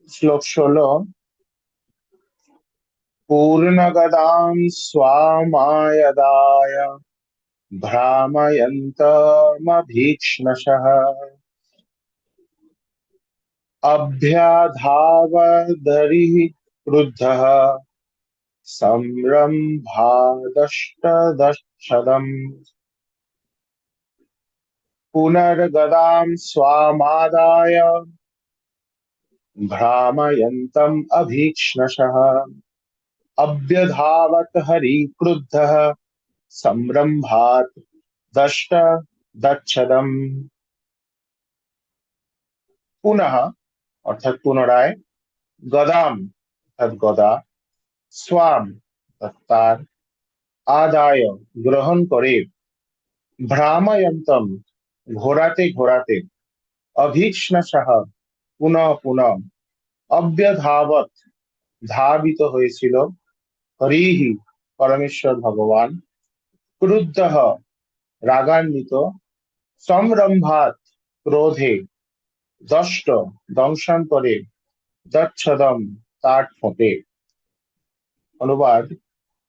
শ্লোক 16। পূর্ণগদাম স্বামায়দায় ভ্রাময়ন্তমভীক্ষ্ণশঃ অভ্যাধাবদরিः ক্রুদ্ধः সম্রম্ভাদষ্টদচ্ছদम् পুনর্গদাম স্বামাদায় ভ্রাময়ন্তম অভীক্ষ্ণশঃ অভ্যধাবত হরি ক্রুদ্ধः সম্রম্ভাত দষ্ট দচ্ছদম। পুনঃ অর্থাৎ পুনরায়, গদাম অর্থাৎ গদা, স্বাম অর্থাৎ তার, আদায় গ্রহণ করে, ভ্রাময়ন্তম ঘোরাতে ঘোরাতে, অভীক্ষ্ণশঃ পুনঃ পুনঃ, অব্যধাবত ধাবিত হয়েছিল, হরিহি পরমেশ্বর ভগবান, ক্রুদ্ধঃ রাগান্বিত, সম্রম্ভাত ক্রোধে, দষ্ট দংশন করে, দচ্ছদম তার ঠোঁটে। অনুবাদ: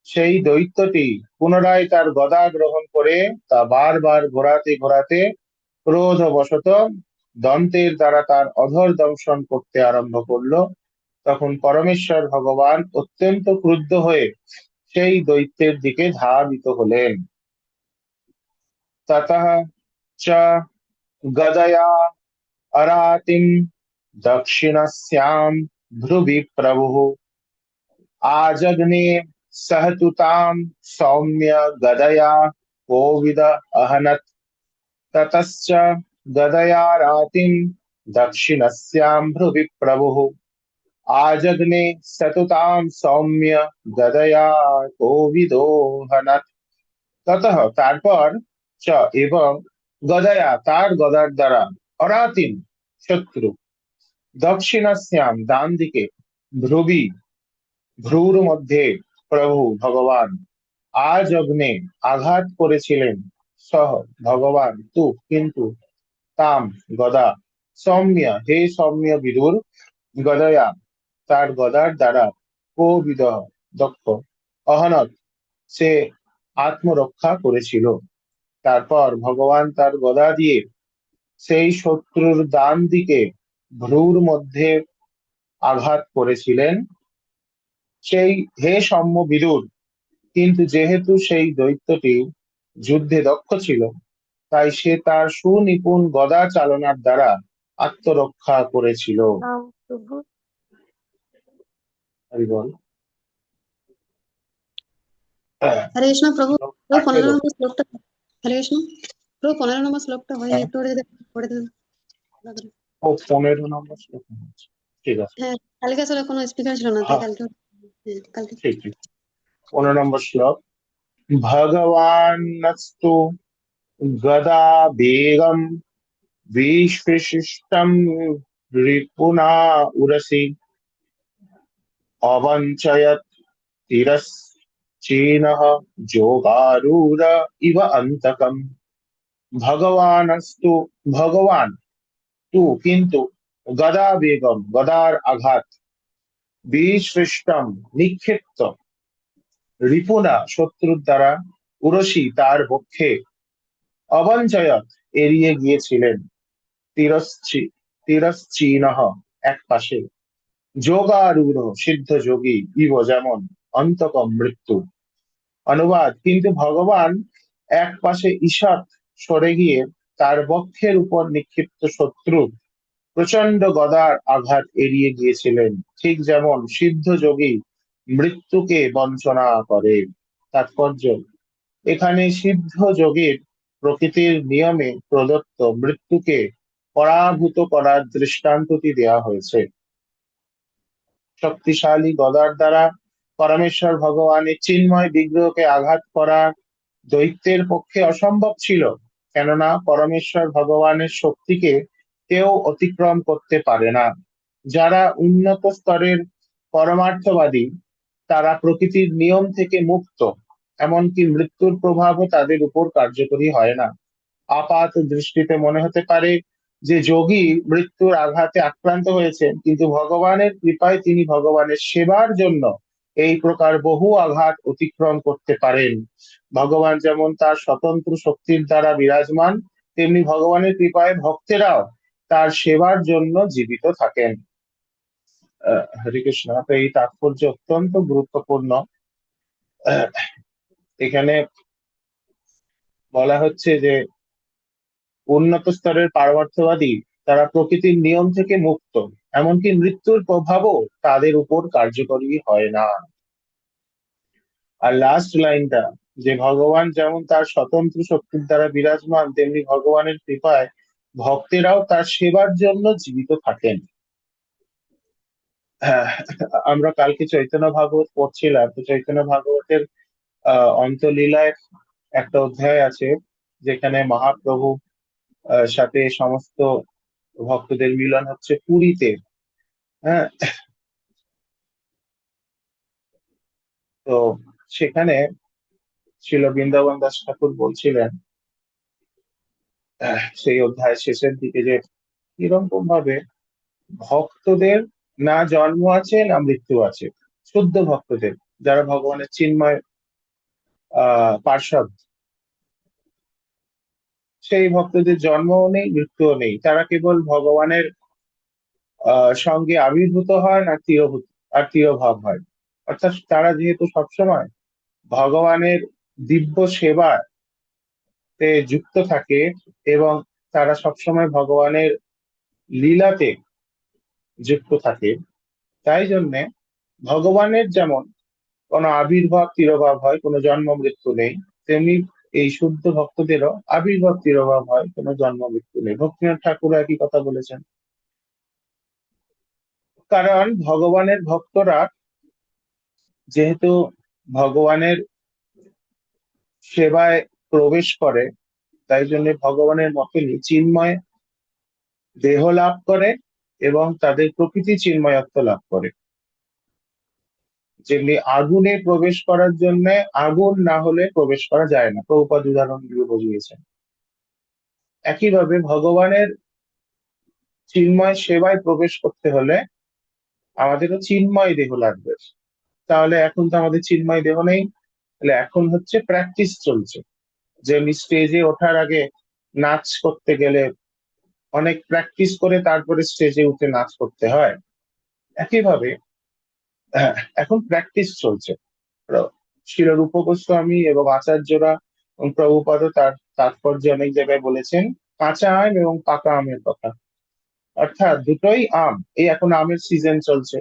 সেই দৈত্যটি পুনরায় তার গদা গ্রহণ করে তা বারবার ঘোরাতে ঘোরাতে ক্রোধবশত দন্তের দ্বারা তার অধর দংশন করতে আরম্ভ করলো। তখন পরমেশ্বর ভগবান অত্যন্ত ক্রুদ্ধ হয়ে সেই দৈত্যের দিকে ধাবিত হলেন। ততঃ চ গদয়া अरातिं दक्षिणस्यां भ्रुवि प्रभुः आजघ्ने सहतुतां सौम्य गदया कोविद अहनत्। ततश्च गदया रातिं दक्षिणस्यां भ्रुवि प्रभुः आजघ्ने सतुतां सौम्य गदया कोविदो हनत्। ততঃ তারপর, চ এবং, গদায়া তার গদার দ্বারা, অরাতিম শত্রু, দক্ষিণাস্যাম ডান দিকে, ভ্রুবি ভ্রুর মধ্যে, প্রভু ভগবান, আজ অগ্নে আঘাত করেছিলেন, সহ ভগবান, তু কিন্তু, তাম গদা, সৌম্য হে সৌম্য বিদুর, গদয়া তার গদার দ্বারা, কোবিদ দক্ষ, অহনত সে আত্মরক্ষা করেছিল। তারপর ভগবান তার গদা দিয়ে সেই শত্রুর ডান দিকে ভ্রুর মধ্যে আঘাত করেছিলেন। সেই হে সৌম্য বিদুর, কিন্তু যেহেতু সেই দৈত্যটি যুদ্ধে দক্ষ ছিল, তাই সে তার সুনিপুণ গদা চালনার দ্বারা আত্মরক্ষা করেছিল। হরি বল। হরে কৃষ্ণ প্রভু। প্রভু 15 18। নম্বর শ্লোকটা, হরে কৃষ্ণ প্রভু 15 নম্বর শ্লোকটা হয়নি, একটু পড়ে দেবেন। ও 15 নম্বর শ্লোক হচ্ছে। ঠিক আছে। হ্যাঁ, কালকে আসলে কোনো স্পিকার ছিল না, তাই হ্যাঁ, কালকে। হ্যাঁ, কালকে। ঠিক ঠিক। 15 নম্বর শ্লোক। ভগবানস্তু গদা বেগম বিস্পৃষ্টম রিপুনা উরসি অবঞ্চয়ত তিরশ্চীনঃ যোগারূঢ় ইব অন্তকম। ভগবানস্তু ভগবান, তু কিন্তু, গদা বেগম গদার আঘাত, বিস্পৃষ্টম নিক্ষিপ্ত, রিপুনা শত্রুর দ্বারা, উরসি তার বক্ষে, অবঞ্চয়ত এড়িয়ে গিয়েছিলেন, তিরশ্চীনঃ এক পাশে, যোগারূঢ় সিদ্ধ যোগী, ইব যেমন, অন্তকম মৃত্যু। অনুবাদ: কিন্তু ভগবান এক পাশে ঈষৎ সরে গিয়ে তার বক্ষের উপর নিক্ষিপ্ত শত্রু প্রচন্ড গদার আঘাত এড়িয়ে গিয়েছিলেন, ঠিক যেমন সিদ্ধ যোগী মৃত্যুকে বঞ্চনা করে। তাৎপর্য: এখানে সিদ্ধ যোগীর প্রকৃতির নিয়মে প্রদত্ত মৃত্যুকে পরাভূত করার দৃষ্টান্তটি দেয়া হয়েছে। শক্তিশালী গদার দ্বারা পরমেশ্বর ভগবানের চিন্ময় বিগ্রহকে আঘাত করা দৈত্যের পক্ষে অসম্ভব ছিল, কেননা পরমেশ্বর ভগবানের শক্তিকে কেউ অতিক্রম করতে পারে না। যারা উন্নত স্তরের পরমার্থবাদী, তারা প্রকৃতির নিয়ম থেকে মুক্ত, এমনকি মৃত্যুর প্রভাবও তাদের উপর কার্যকরী হয় না। আপাত দৃষ্টিতে মনে হতে পারে যে যোগী মৃত্যুর আঘাতে আক্রান্ত হয়েছেন, কিন্তু ভগবানের কৃপায় তিনি ভগবানের সেবার জন্য এই প্রকার বহু আঘাত অতিক্রম করতে পারেন। ভগবান যেমন তার স্বতন্ত্র শক্তির দ্বারা বিরাজমান, তেমনি ভগবানের কৃপায় ভক্তেরাও তার সেবার জন্য জীবিত থাকেন। হরে কৃষ্ণ। তো এই তাৎপর্য অত্যন্ত গুরুত্বপূর্ণ। আহ, এখানে বলা হচ্ছে যে উন্নত স্তরের পারমার্থবাদী তারা প্রকৃতির নিয়ম থেকে মুক্ত, এমনকি মৃত্যুর প্রভাবও তাদের উপর কার্যকরী হয় না। আর লাস্ট লাইনটা, যে ভগবান যেমন তার স্বতন্ত্র শক্তির দ্বারা বিরাজমান, তেমনি ভগবানের কৃপায় ভক্তেরাও তার সেবার জন্য জীবিত থাকেন। হ্যাঁ, আমরা কালকে চৈতন্য ভাগবত পড়ছিলাম, তো চৈতন্য ভাগবতের অন্তলীলায় একটা অধ্যায় আছে যেখানে মহাপ্রভু সাথে সমস্ত ভক্তদের মিলন হচ্ছে পুরীতে। হ্যাঁ, তো সেখানে ছিল বৃন্দাবন দাস ঠাকুর বলছিলেন সেই অধ্যায় শেষের দিকে যে কিরকম ভাবে ভক্তদের না জন্ম আছে না মৃত্যু আছে, শুদ্ধ ভক্তদের যারা ভগবানের চিন্ময় পার্ষদ, সেই ভক্তদের জন্মও নেই মৃত্যুও নেই, তারা কেবল ভগবানের সঙ্গে আবির্ভূত হয় আর তিরোভাব হয়। অর্থাৎ তারা যেহেতু সবসময় ভগবানের দিব্য সেবাতে যুক্ত থাকে এবং তারা সবসময় ভগবানের লীলাতে যুক্ত থাকে, তাই জন্যে ভগবানের যেমন কোনো আবির্ভাব তিরোভাব হয়, কোনো জন্ম মৃত্যু নেই, তেমনি এই শুদ্ধ ভক্তদেরও আবির্ভাব তিরোভাব হয়, কোনো জন্ম মৃত্যু নেই। ভক্তিনাথ ঠাকুর একই কথা বলেছেন। কারণ ভগবানের ভক্তরা যেহেতু ভগবানের সেবায় প্রবেশ করে, তাই জন্য ভগবানের মতনই চিন্ময় দেহ লাভ করে এবং তাদের প্রকৃতি চিন্ময়ত্ব লাভ করে। যেমনি আগুনে প্রবেশ করার জন্য আগুন না হলে প্রবেশ করা যায় না, প্রভুপাদ উদাহরণ দিয়ে বুঝিয়েছেন। একইভাবে ভগবানের চিন্ময় সেবায় প্রবেশ করতে হলে আমাদেরও চিন্ময় দেহ লাগবে। তাহলে এখন তো আমাদের চিন্ময় দেহ নেই, তাহলে এখন হচ্ছে প্র্যাকটিস চলছে। যেমনি স্টেজে ওঠার আগে নাচ করতে গেলে অনেক প্র্যাকটিস করে তারপরে স্টেজে উঠে নাচ করতে হয়, একইভাবে এখন প্র্যাকটিস চলছে। শিল রূপ গোস্বামী এবং আচার্যরা এবং প্রভুপাদও তার তাৎপর্য অনেক জায়গায় বলেছেন কাঁচা আম এবং পাকা আমের কথা। অর্থাৎ দুটোই আম, এই এখন আমের সিজন চলছে।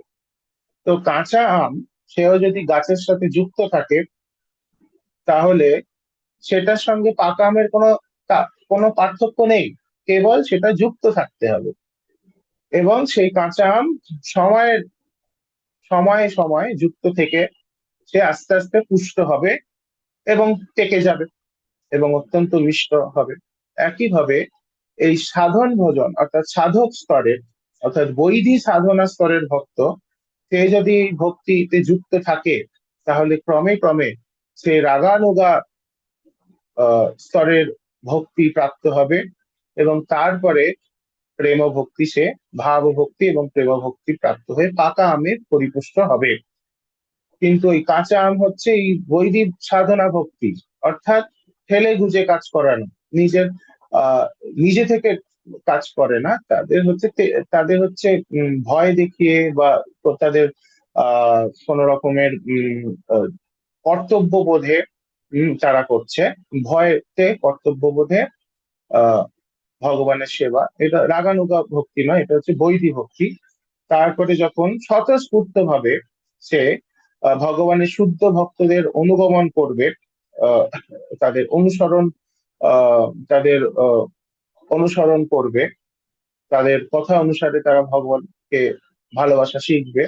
তো কাঁচা আম সেও যদি গাছের সাথে যুক্ত থাকে, তাহলে সেটার সঙ্গে পাকা আমের কোনো পার্থক্য নেই, কেবল সেটা যুক্ত থাকতে হবে। এবং সেই কাঁচা আম সময়ের সময়ে সময়ে যুক্ত থেকে সে আস্তে আস্তে পুষ্ট হবে এবং পেকে যাবে এবং অত্যন্ত মিষ্ট হবে। একইভাবে এই সাধন ভজন অর্থাৎ সাধক স্তরের, অর্থাৎ বৈধি সাধনা স্তরের ভক্ত, সে যদি ভক্তিতে যুক্ত থাকে, তাহলে ক্রমে ক্রমে সে রাগানুগা স্তরের ভক্তি প্রাপ্ত হবে এবং তারপরে প্রেম ভক্তি, সে ভাব ভক্তি এবং প্রেম ভক্তি প্রাপ্ত হয়ে পাকা আমে পরিপুষ্ট হবে। কিন্তু এই কাঁচা আম হচ্ছে এই বৈদিক সাধনা ভক্তি, অর্থাৎ ঠেলে গুজে কাজ করানো, নিজের আহ নিজে থেকে কাজ করে না, তাদের হচ্ছে ভয় দেখিয়ে বা তাদের কোন রকমের কর্তব্য বোধে তারা করছে, ভয়তে কর্তব্য বোধে আহ ভগবানের সেবা। এটা রাগানুগা ভক্তি নয়, এটা হচ্ছে বৈধি ভক্তি। তারপরে যখন স্বতঃস্ফূর্ত ভাবে সে ভগবানের শুদ্ধ ভক্তদের অনুগমন করবে, আহ, তাদের অনুসরণ তাদের অনুসরণ করবে, তাদের কথা অনুসারে তারা ভগবানকে ভালোবাসা শিখবে,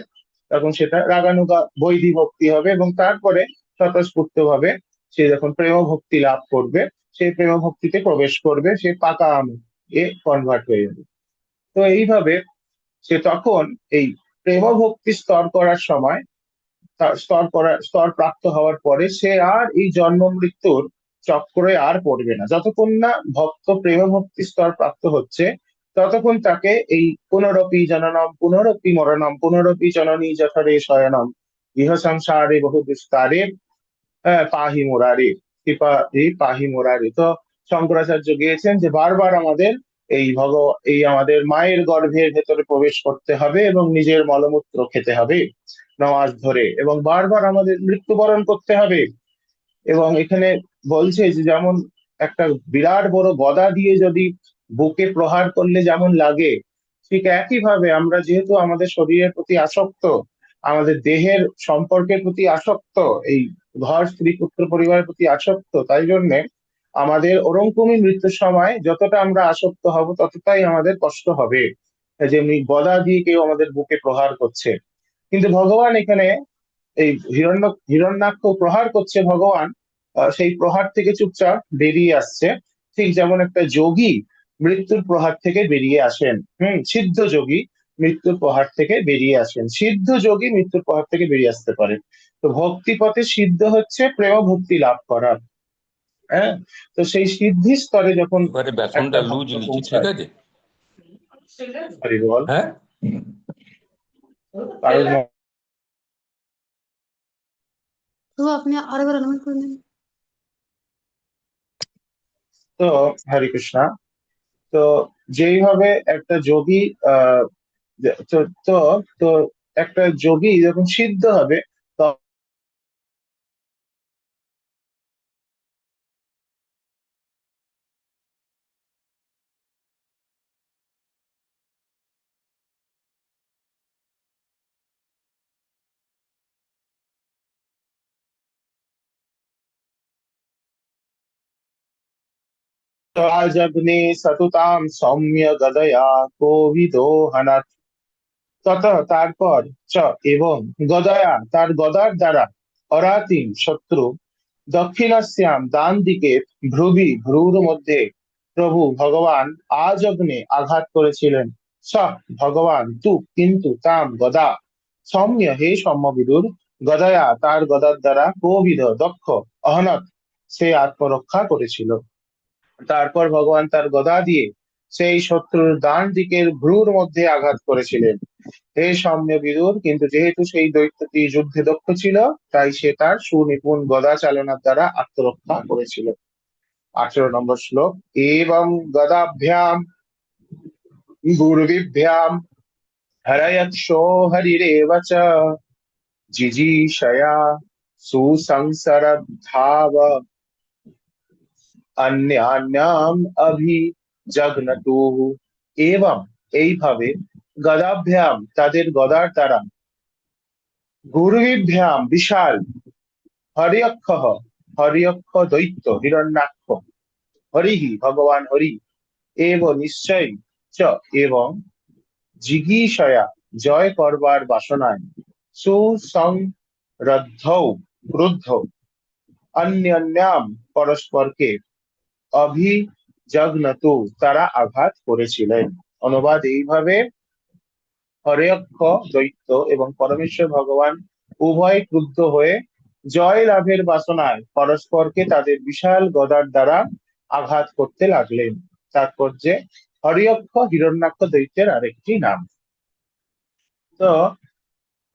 তখন সেটা রাগানুগা বৈধি ভক্তি হবে এবং তারপরে স্বতঃস্ফূর্ত ভাবে সে যখন প্রেম ভক্তি লাভ করবে, সেই প্রেম ভক্তিতে প্রবেশ করবে, সে পাকা আম এ কনভার্ট হয়ে যাবে। তো এইভাবে সে তখন এই প্রেম ভক্তি স্তর করার সময়, স্তর প্রাপ্ত হওয়ার পরে সে আর এই জন্ম মৃত্যুর চক্রে আর পড়বে না। যতক্ষণ না ভক্ত প্রেম ভক্তি স্তর প্রাপ্ত হচ্ছে, ততক্ষণ তাকে এই পুনরপি জননম পুনরপি মরণম পুনরপি জননী জঠরে শয়নম ইহ সংসারে বহু বিস্তারে পাহি মুরারি কৃপা এই পাহি মুরারি। তো শঙ্করাচার্য গিয়েছেন যে বারবার আমাদের এই আমাদের মায়ের গর্ভের ভেতরে প্রবেশ করতে হবে এবং নিজের মলমূত্র খেতে হবে 9 মাস ধরে, এবং বারবার আমাদের মৃত্যুবরণ করতে হবে। এবং এখানে বলছে যে যেমন একটা বিরাট বড় গদা দিয়ে যদি বুকে প্রহার করলে যেমন লাগে, ঠিক একই ভাবে আমরা যেহেতু আমাদের শরীরের প্রতি আসক্ত, আমাদের দেহের সম্পর্কের প্রতি আসক্ত, এই ঘর স্ত্রী পুত্র পরিবারের প্রতি আসক্ত, তাই জন্যে আমাদের ওরকমই মৃত্যুর সময় যতটা আমরা আসক্ত হব ততটাই আমাদের কষ্ট হবে। যেমনি গদা দিয়ে কেউ আমাদের বুকে প্রহার করছে, কিন্তু ভগবান এখানে এই হিরণ্যাক্ষ প্রহার করছে ভগবান, সেই প্রহার থেকে চুপচাপ বেরিয়ে আসছে। ঠিক যেমন একটা যোগী মৃত্যুর প্রহার থেকে বেরিয়ে আসেন, সিদ্ধ যোগী মৃত্যুর প্রহার থেকে বেরিয়ে আসেন, সিদ্ধ যোগী মৃত্যুর প্রহার থেকে বেরিয়ে আসতে পারে। তো ভক্তি পথে সিদ্ধ হচ্ছে প্রেম ভক্তি লাভ করা। হ্যাঁ, তো সেই সিদ্ধি স্তরে যখন এবারে একটা ব্যাকরণটা লুজ ভক্ত লিখি, ঠিক পৌঁছায়। আছে? হরি বল। হ্যাঁ, কারণ তো আপনি আরেকবার অনুমান করে নিন। তো হরে কৃষ্ণ, তো যেইভাবে একটা যোগী আহ তো তো তো একটা যোগী যখন সিদ্ধ হবে, রাজগ্নে সততাম সৌম্য গদয়া কোবিদো হনাৎ। তত তারপর চ এবং গদয়া তার গদার দ্বারা অরাতিম শত্রু দক্ষিণাস্যাম ডান দিকে ভ্রুর মধ্যে প্রভু ভগবান আজগ্নে আঘাত করেছিলেন। স ভগবান তু কিন্তু তাম গদা সৌম্য হে সৌম্য বিদুর গদয়া তার গদার দ্বারা কোবিদ দক্ষ অহনত সে আত্মরক্ষা করেছিল। তারপর ভগবান তার গদা দিয়ে সেই শত্রুর ডান দিকের ভ্রুর মধ্যে আঘাত করেছিলেন। হে সৌম্য বিদুর, কিন্তু যেহেতু সেই দৈত্যটি যুদ্ধে দক্ষ ছিল, তাই সে তার সুনিপুণ গদা চালনার দ্বারা আত্মরক্ষা করেছিল। 18 নম্বর শ্লোক। এবং গদাভ্যাম গুরুবিভ্যাম হরয়ক্ষো হরিরেব চ জিজিশয়া সুসংসরদ্ধাব অন্যান্যাম অভিজগ্নতু। এবং এইভাবে গদাভ্যাম তাদের গদার দ্বারা গুরুবিভ্যাম বিশাল হরিয়ক্ষ হরিয়ক্ষ দৈত্য হিরণ্যাক্ষ হরিহি ভগবান হরি এব নিশ্চয় চ এবং জিগীষয়া জয় করবার বাসনায় সুসংরদ্ধৌ ক্রুদ্ধ অন্যান্যাম পরস্পরকে অভিজগ্নতু তারা আঘাত করেছিলেন। অনুবাদ এইভাবে, হরেয়ক্ষ দৈত্য এবং পরমেশ্বর ভগবান উভয় ক্রুদ্ধ হয়ে জয় লাভের বাসনায় পরস্পরকে তাদের বিশাল গদার দ্বারা আঘাত করতে লাগলেন। তাৎপর্যে হরিয়ক্ষ হিরণ্যাক্ষ দৈত্যের আরেকটি নাম। তো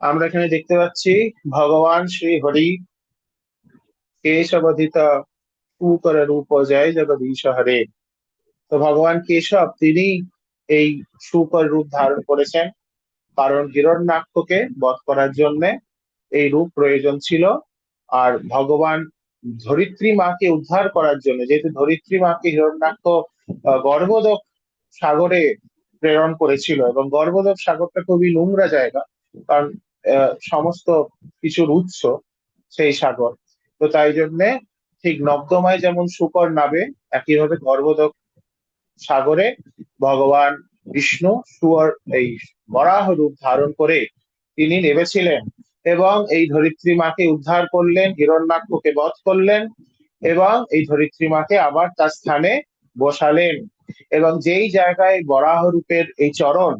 আমরা এখানে দেখতে পাচ্ছি ভগবান শ্রী হরি কেশবধিত কুকর রূপ জয় জগদীশ হরে। তো ভগবান কেশব তিনি এই শুকর রূপ ধারণ করেছেন, কারণ হিরণ্যাক্ষকে বধ করার জন্য এই রূপ প্রয়োজন ছিল। আর ভগবান ধরিত্রী মাকে উদ্ধার করার জন্য, যেহেতু ধরিত্রী মাকে হিরণ্যাক্ষ গর্ভোদক সাগরে প্রেরণ করেছিল, এবং গর্ভোদক সাগরটা খুবই নোংরা জায়গা, কারণ সমস্ত কিছুর উৎস সেই সাগর। তো তাই জন্যে ঠিক নর্দমায় যেমন শুকর নাবে, একইভাবে গর্ভোদক সাগরে ভগবান বিষ্ণু এই বরাহ রূপ ধারণ করে তিনি নেমেছিলেন, এবং এই ধরিত্রী মাকে উদ্ধার করলেন, হিরণ্যাক্ষকে বধ করলেন, এবং এই ধরিত্রী মাকে আবার তার স্থানে বসালেন। এবং যেই জায়গায় বরাহ রূপের এই চরণ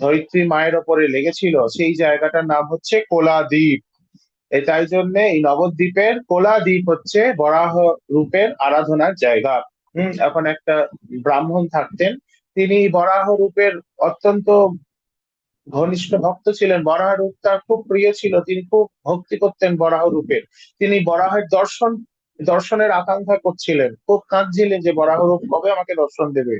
ধরিত্রী মায়ের ওপরে লেগেছিল, সেই জায়গাটার নাম হচ্ছে কোলাদ্বীপ। তাই জন্য এই নবদ্বীপের কোলাদ্বীপ হচ্ছে বরাহ রূপের আরাধনার জায়গা। এখন একটা ব্রাহ্মণ থাকতেন, তিনি বরাহ রূপের অত্যন্ত ঘনিষ্ঠ ভক্ত ছিলেন। বরাহ রূপ তার খুব প্রিয় ছিল, তিনি খুব ভক্তি করতেন বরাহ রূপের। তিনি বরাহের দর্শনের আকাঙ্ক্ষা করছিলেন, খুব কাঁদছিলেন যে বরাহ রূপ কবে আমাকে দর্শন দেবে।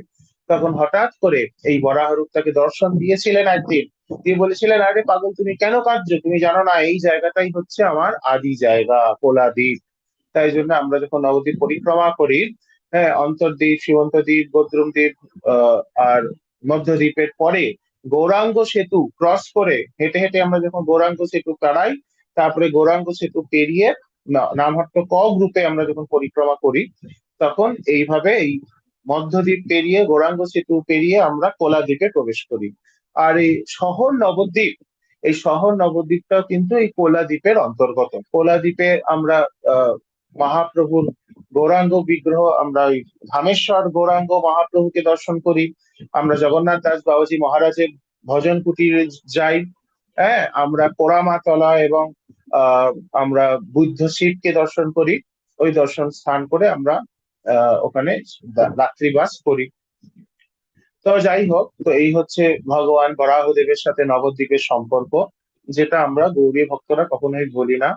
তখন হঠাৎ করে এই বরাহ রূপ তাকে দর্শন দিয়েছিলেন একদিন, দিয়ে বলেছিলেন, আরে পাগল, তুমি কেন কাঁদছো? তুমি জানো না এই জায়গাটাই হচ্ছে আমার আদি জায়গা, কোলাদ্বীপ। তাই জন্য আমরা যখন নবদ্বীপ পরিক্রমা করি, হ্যাঁ, অন্তর্দ্বীপ, সীমন্ত দ্বীপ, বদ্রুম দ্বীপ, আর মধ্যদ্বীপের পরে গৌরাঙ্গ সেতু ক্রস করে হেঁটে হেঁটে আমরা যখন গৌরাঙ্গ সেতু পেরাই, তারপরে গৌরাঙ্গ সেতু পেরিয়ে নামহট্ট ক গ্রুপে আমরা যখন পরিক্রমা করি, তখন এইভাবে এই মধ্যদ্বীপ পেরিয়ে গৌরাঙ্গ সেতু পেরিয়ে আমরা কোলা দ্বীপে প্রবেশ করি। আর এই শহর নবদ্বীপ, এই শহর নবদ্বীপটাও কিন্তু এই কোলা দ্বীপের অন্তর্গত। কোলা দ্বীপে আমরা আহ মহাপ্রভুর গৌরাঙ্গ বিগ্রহ, আমরা ওই ধামেশ্বর গৌরাঙ্গ মহাপ্রভুকে দর্শন করি। আমরা জগন্নাথ দাস বাবাজি মহারাজের ভজন কুটিরে যাই। হ্যাঁ, আমরা পোড়ামাতলা এবং আহ আমরা বুদ্ধ শিবকে দর্শন করি। ওই দর্শন স্থান করে আমরা ওখানে রাত্রিবাস করি। তো যাই হোক, তো এই হচ্ছে ভগবান বরাহদেবের সাথে নবদ্বীপের সম্পর্ক, যেটা আমরা গৌরী ভক্তরা কখনোই বলি না।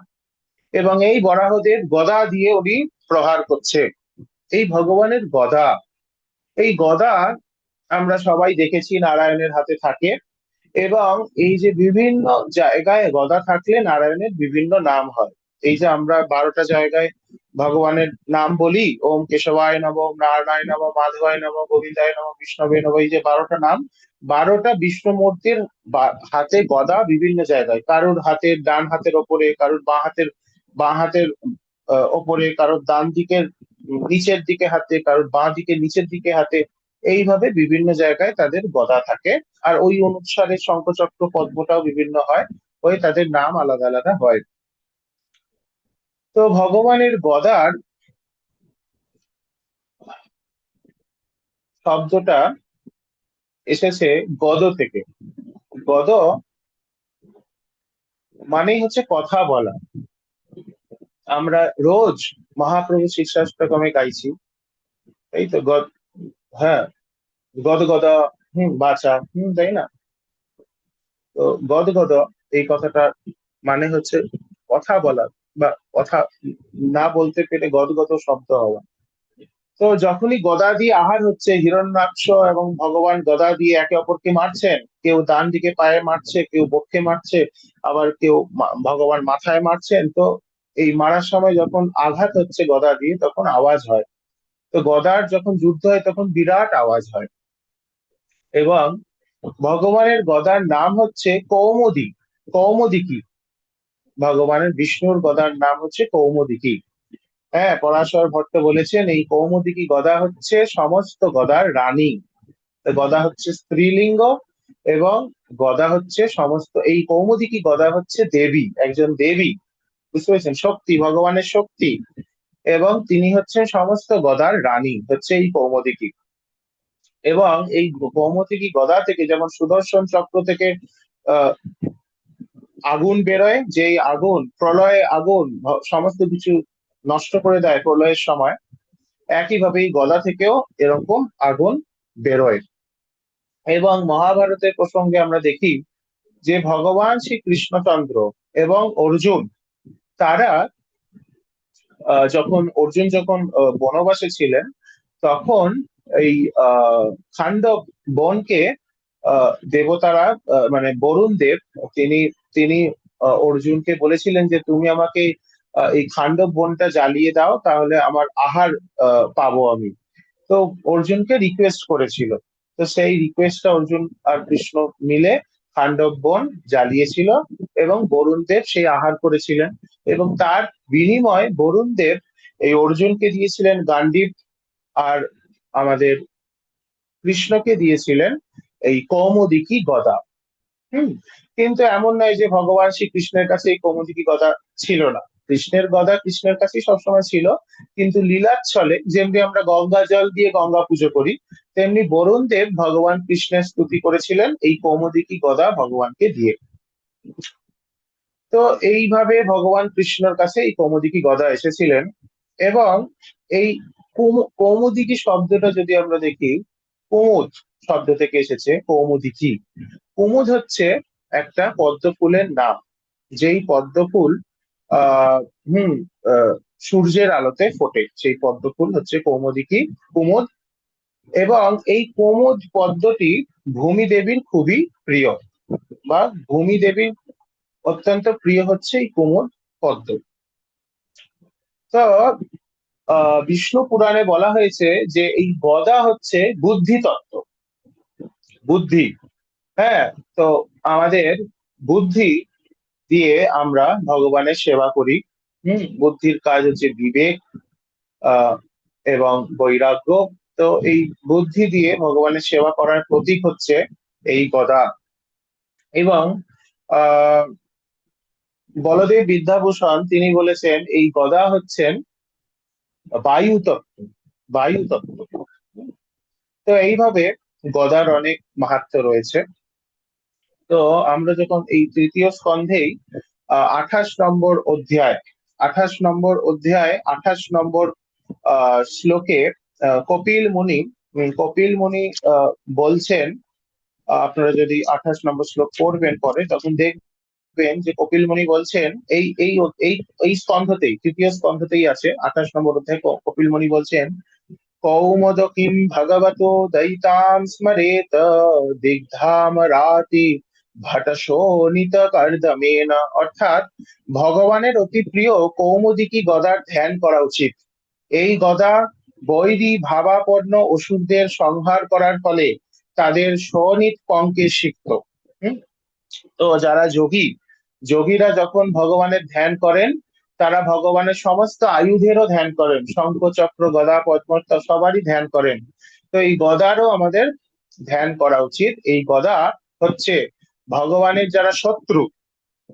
এবং এই বরাহদেব গদা দিয়ে উনি প্রহার করছে। এই ভগবানের গদা, এই গদা আমরা সবাই দেখেছি নারায়ণের হাতে থাকে। এবং এই যে বিভিন্ন জায়গায় গদা থাকলে নারায়ণের বিভিন্ন নাম হয়। এই যে আমরা 12টা জায়গায় ভগবানের নাম বলি, ওম কেশবায় নমঃ, ওম নারায়ণায় নমঃ, মাধবায় নমঃ, গোবিন্দায় নমঃ, বিষ্ণবে নমঃ, এই যে 12টা নাম, 12টা বিষ্ণু মূর্তির হাতে গদা বিভিন্ন জায়গায়, কারোর হাতের ডান হাতের ওপরে, কারোর বাঁ হাতের ওপরে, কারোর ডান দিকের নিচের দিকে হাতে, কারোর বাঁ দিকে নিচের দিকে হাতে, এইভাবে বিভিন্ন জায়গায় তাদের গদা থাকে। আর ওই অনুসারে শঙ্খচক্র পদ্মটাও বিভিন্ন হয়, ওই তাদের নাম আলাদা আলাদা হয়। তো ভগবানের গদার শব্দটা এসেছে গদ থেকে। গদ মানেই হচ্ছে কথা বলা। আমরা রোজ মহাপ্রভু শিষ্যাষ্টকমে গাইছি, এই তো গদ, হ্যাঁ, গদ গদ, বাচা, তাই না? তো গদ গদ, এই কথাটা মানে হচ্ছে কথা বলা, বা কথা না বলতে পেরে গদগদ শব্দ হওয়া। তো যখনই গদা দিয়ে আহার হচ্ছে, হিরণ্যাক্ষ এবং ভগবান গদা দিয়ে একে অপরকে মারছেন, কেউ ডান দিকে পায়ে মারছে, কেউ বক্ষে মারছে, আবার কেউ ভগবান মাথায় মারছেন। তো এই মারার সময় যখন আঘাত হচ্ছে গদা দিয়ে, তখন আওয়াজ হয়। তো গদার যখন যুদ্ধ হয় তখন বিরাট আওয়াজ হয়। এবং ভগবানের গদার নাম হচ্ছে কৌমুদী, কৌমুদিনী। ভগবানের বিষ্ণুর গদার নাম হচ্ছে কৌমুদিনী। হ্যাঁ, পরাশর ভট্ট বলেছেন এই কৌমুদিনী গদা হচ্ছে সমস্ত গদার রানী। তো গদা হচ্ছে স্ত্রীলিঙ্গ, এবং গদা হচ্ছে সমস্ত, এই কৌমুদিনী গদা হচ্ছে দেবী, একজন দেবী, বুঝতে পেরেছেন, শক্তি, ভগবানের শক্তি। এবং তিনি হচ্ছেন সমস্ত গদার রানী, হচ্ছে এই কৌমুদিনী। এবং এই কৌমুদিনী গদা থেকে যেমন সুদর্শন চক্র থেকে আহ আগুন বেরোয়, যেই আগুন প্রলয়ে আগুন সমস্ত কিছু নষ্ট করে দেয় প্রলয়ের সময়, একইভাবে এই গদা থেকেও এরকম আগুন বেরোয়। এবং মহাভারতের প্রসঙ্গে আমরা দেখি যে ভগবান শ্রী কৃষ্ণচন্দ্র এবং অর্জুন, তারা যখন অর্জুন বনবাসে ছিলেন, তখন এই খান্ডব বনকে দেবতারা, মানে বরুণ দেব, তিনি তিনি অর্জুনকে বলেছিলেন যে তুমি আমাকে এই খান্ডব বনটা জ্বালিয়ে দাও, তাহলে আমার আহার পাবো আমি। তো অর্জুনকে রিকোয়েস্ট করেছিল। তো সেই রিকোয়েস্টটা অর্জুন আর কৃষ্ণ মিলে খান্ডব বন জ্বালিয়েছিল, এবং বরুণ দেব সেই আহার করেছিলেন। এবং তার বিনিময়ে বরুণ দেব এই অর্জুনকে দিয়েছিলেন গান্ডীব, আর আমাদের কৃষ্ণকে দিয়েছিলেন এই কৌমুদিনী গদা। হুম। কিন্তু এমন নয় যে ভগবান শ্রীকৃষ্ণের কাছে এই কৌমুদিনী গদা ছিল না। কৃষ্ণের গদা কৃষ্ণের কাছেই সবসময় ছিল, কিন্তু লীলার ছলে, যেমনি আমরা গঙ্গা জল দিয়ে গঙ্গা পুজো করি, তেমনি বরুণ দেব ভগবান কৃষ্ণের স্তুতি করেছিলেন এই কৌমুদিনী গদা ভগবানকে দিয়ে। তো এইভাবে ভগবান কৃষ্ণের কাছে এই কৌমুদিনী গদা এসেছিলেন। এবং এই কৌমুদিনী শব্দটা যদি আমরা দেখি, কুমুদ শব্দ থেকে এসেছে কৌমুদিকি। কুমুদ হচ্ছে একটা পদ্ম ফুলের নাম, যেই পদ্ম ফুল আহ হুম আহ, সূর্যের আলোতে ফোটে, সেই পদ্ম ফুল হচ্ছে কৌমুদিকি, কুমুদ। এবং এই কুমুদ পদ্মটি ভূমি দেবীর খুবই প্রিয়, বা ভূমি দেবীর অত্যন্ত প্রিয় হচ্ছে এই কুমুদ পদ্ম। তো বিষ্ণু পুরাণে বলা হয়েছে যে এই গদা হচ্ছে বুদ্ধি তত্ত্ব, বুদ্ধি। হ্যাঁ, তো আমাদের বুদ্ধি দিয়ে আমরা ভগবানের সেবা করি। বুদ্ধির কাজ হচ্ছে বিবেক আহ এবং বৈরাগ্য। তো এই বুদ্ধি দিয়ে ভগবানের সেবা করার প্রতীক হচ্ছে এই গদা। এবং আহ বলদেব বিদ্যাভূষণ তিনি বলেছেন এই গদা হচ্ছেন বায়ু তত্ত্ব, বায়ু তত্ত্ব। তো এইভাবে গদার অনেক মাহাত্ম্য রয়েছে। তো আমরা যখন এই তৃতীয় স্কন্ধেই 28 নম্বর অধ্যায়, 28 নম্বর শ্লোকে কপিল মুনি বলছেন, আপনারা যদি 28 নম্বর শ্লোক পড়বেন পরে, তখন দেখবেন যে কপিল মুনি বলছেন এই এই এই এই স্কন্ধতেই, তৃতীয় স্কন্ধতেই আছে 28 নম্বর অধ্যায়। কপিল মুনি বলছেন, কৌমোদকিম ভগবতো দয়িতাং স্মরেত দিগ্ধামরাতি ভটশোণিত কর্দমেন। অর্থাৎ ভগবানের অতি প্রিয় কৌমুদিকি গদার ধ্যান করা উচিত। এই গদা বৈরী ভাবাপন্ন অসুরদের সংহার করার ফলে তাদের শোণিত কঙ্কে সিক্ত। হুম? তো যারা যোগী, যোগীরা যখন ভগবানের ধ্যান করেন, তারা ভগবানের সমস্ত আয়ুধেরও ধ্যান করেন, শঙ্খ চক্র গদা পদ্মর্থ সবারই ধ্যান করেন। তো এই গদারও আমাদের ধ্যান করা উচিত। এই গদা হচ্ছে ভগবানের যারা শত্রু,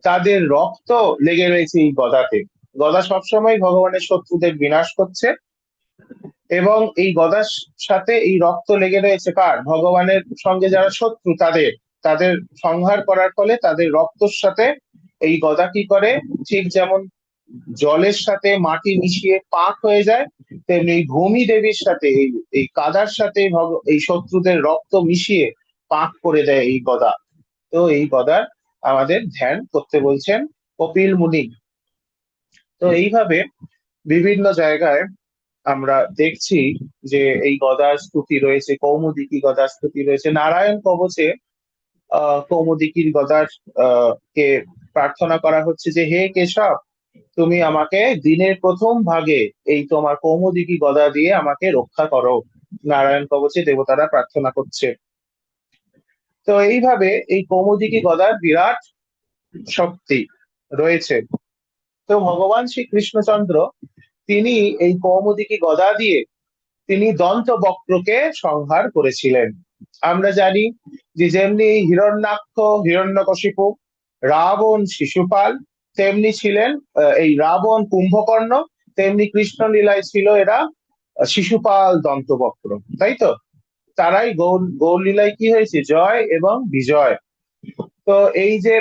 তাদের রক্ত লেগে রয়েছে এই গদাতে। গদা সবসময় ভগবানের শত্রুদের বিনাশ করছে। এবং এই গদার সাথে এই রক্ত লেগে রয়েছে কার? ভগবানের সঙ্গে যারা শত্রু, তাদের তাদের সংহার করার ফলে তাদের রক্তর সাথে এই গদা কি করে, ঠিক যেমন জলের সাথে মাটি মিশিয়ে পাক হয়ে যায়, তেমনি এই ভূমি দেবীর সাথে এই কাদার সাথে এই শত্রুদের রক্ত মিশিয়ে পাক করে দেয় এই গদা। তো এই গদার আমাদের ধ্যান করতে বলছেন কপিল মুনি। তো এইভাবে বিভিন্ন জায়গায় আমরা দেখছি যে এই গদার স্তুতি রয়েছে, কৌমুদিকি গদার স্তুতি রয়েছে। নারায়ণ কবচে কৌমুদিকির গদার কে প্রার্থনা করা হচ্ছে যে, হে কেশব, তুমি আমাকে দিনের প্রথম ভাগে এই তোমার কৌমুদিকি গদা দিয়ে আমাকে রক্ষা করো। নারায়ণ কবচে দেবতারা প্রার্থনা করছে। তো এইভাবে এই কৌমুদিকি গদার বিরাট শক্তি রয়েছে। তো ভগবান শ্রী কৃষ্ণচন্দ্র তিনি এই কৌমুদিকি গদা দিয়ে তিনি দন্ত বক্রকে সংহার করেছিলেন। আমরা জানি যে যেমনি হিরণ্যাক্ষ, হিরণ্যকশিপু, রাবণ শিশুপাল, তেমনি ছিলেন এই রাবণ কুম্ভকর্ণ, তেমনি কৃষ্ণ লীলায় ছিল এরা শিশুপাল দন্তবক্র, তাই তো? তারাই গৌর লীলায় কি হয়েছে, জয় এবং বিজয়। তো এই যে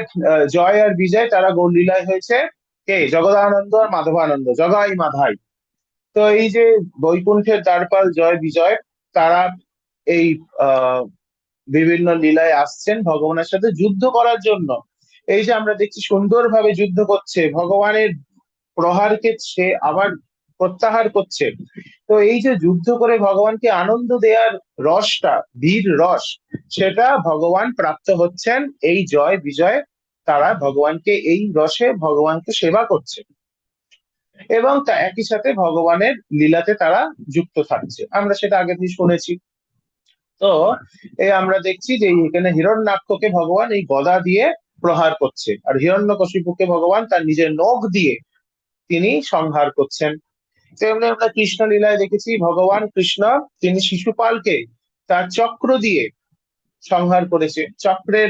জয় আর বিজয়, তারা গৌর লীলায় হয়েছে কে? জগদানন্দ আর মাধবানন্দ, জগাই মাধাই। তো এই যে বৈকুণ্ঠের দ্বারপাল জয় বিজয়, তারা এই আহ বিভিন্ন লীলায় আসছেন ভগবানের সাথে যুদ্ধ করার জন্য। এই যে আমরা দেখছি সুন্দরভাবে যুদ্ধ করছে, ভগবানের প্রহারকে সে আবার প্রত্যাহার করছে। তো এই যে যুদ্ধ করে ভগবানকে আনন্দ দেওয়ার রসটা, বীর রস, সেটা ভগবান প্রাপ্ত হচ্ছেন এই জয় বিজয়। তারা ভগবানকে এই রসে ভগবানকে সেবা করছে, এবং তা একই সাথে ভগবানের লীলাতে তারা যুক্ত থাকছে। আমরা সেটা আগে থেকে শুনেছি। তো এই আমরা দেখছি যে এখানে হিরণ্যাক্ষকে ভগবান এই গদা দিয়ে প্রহার করছে, আর হিরণ্যকশিপুকে ভগবান তার নিজের নখ দিয়ে তিনি সংহার করছেন। তেমনি আমরা কৃষ্ণ লীলায় দেখেছি ভগবান কৃষ্ণ তিনি শিশুপালকে তার চক্র দিয়ে সংহার করেছে। চক্রের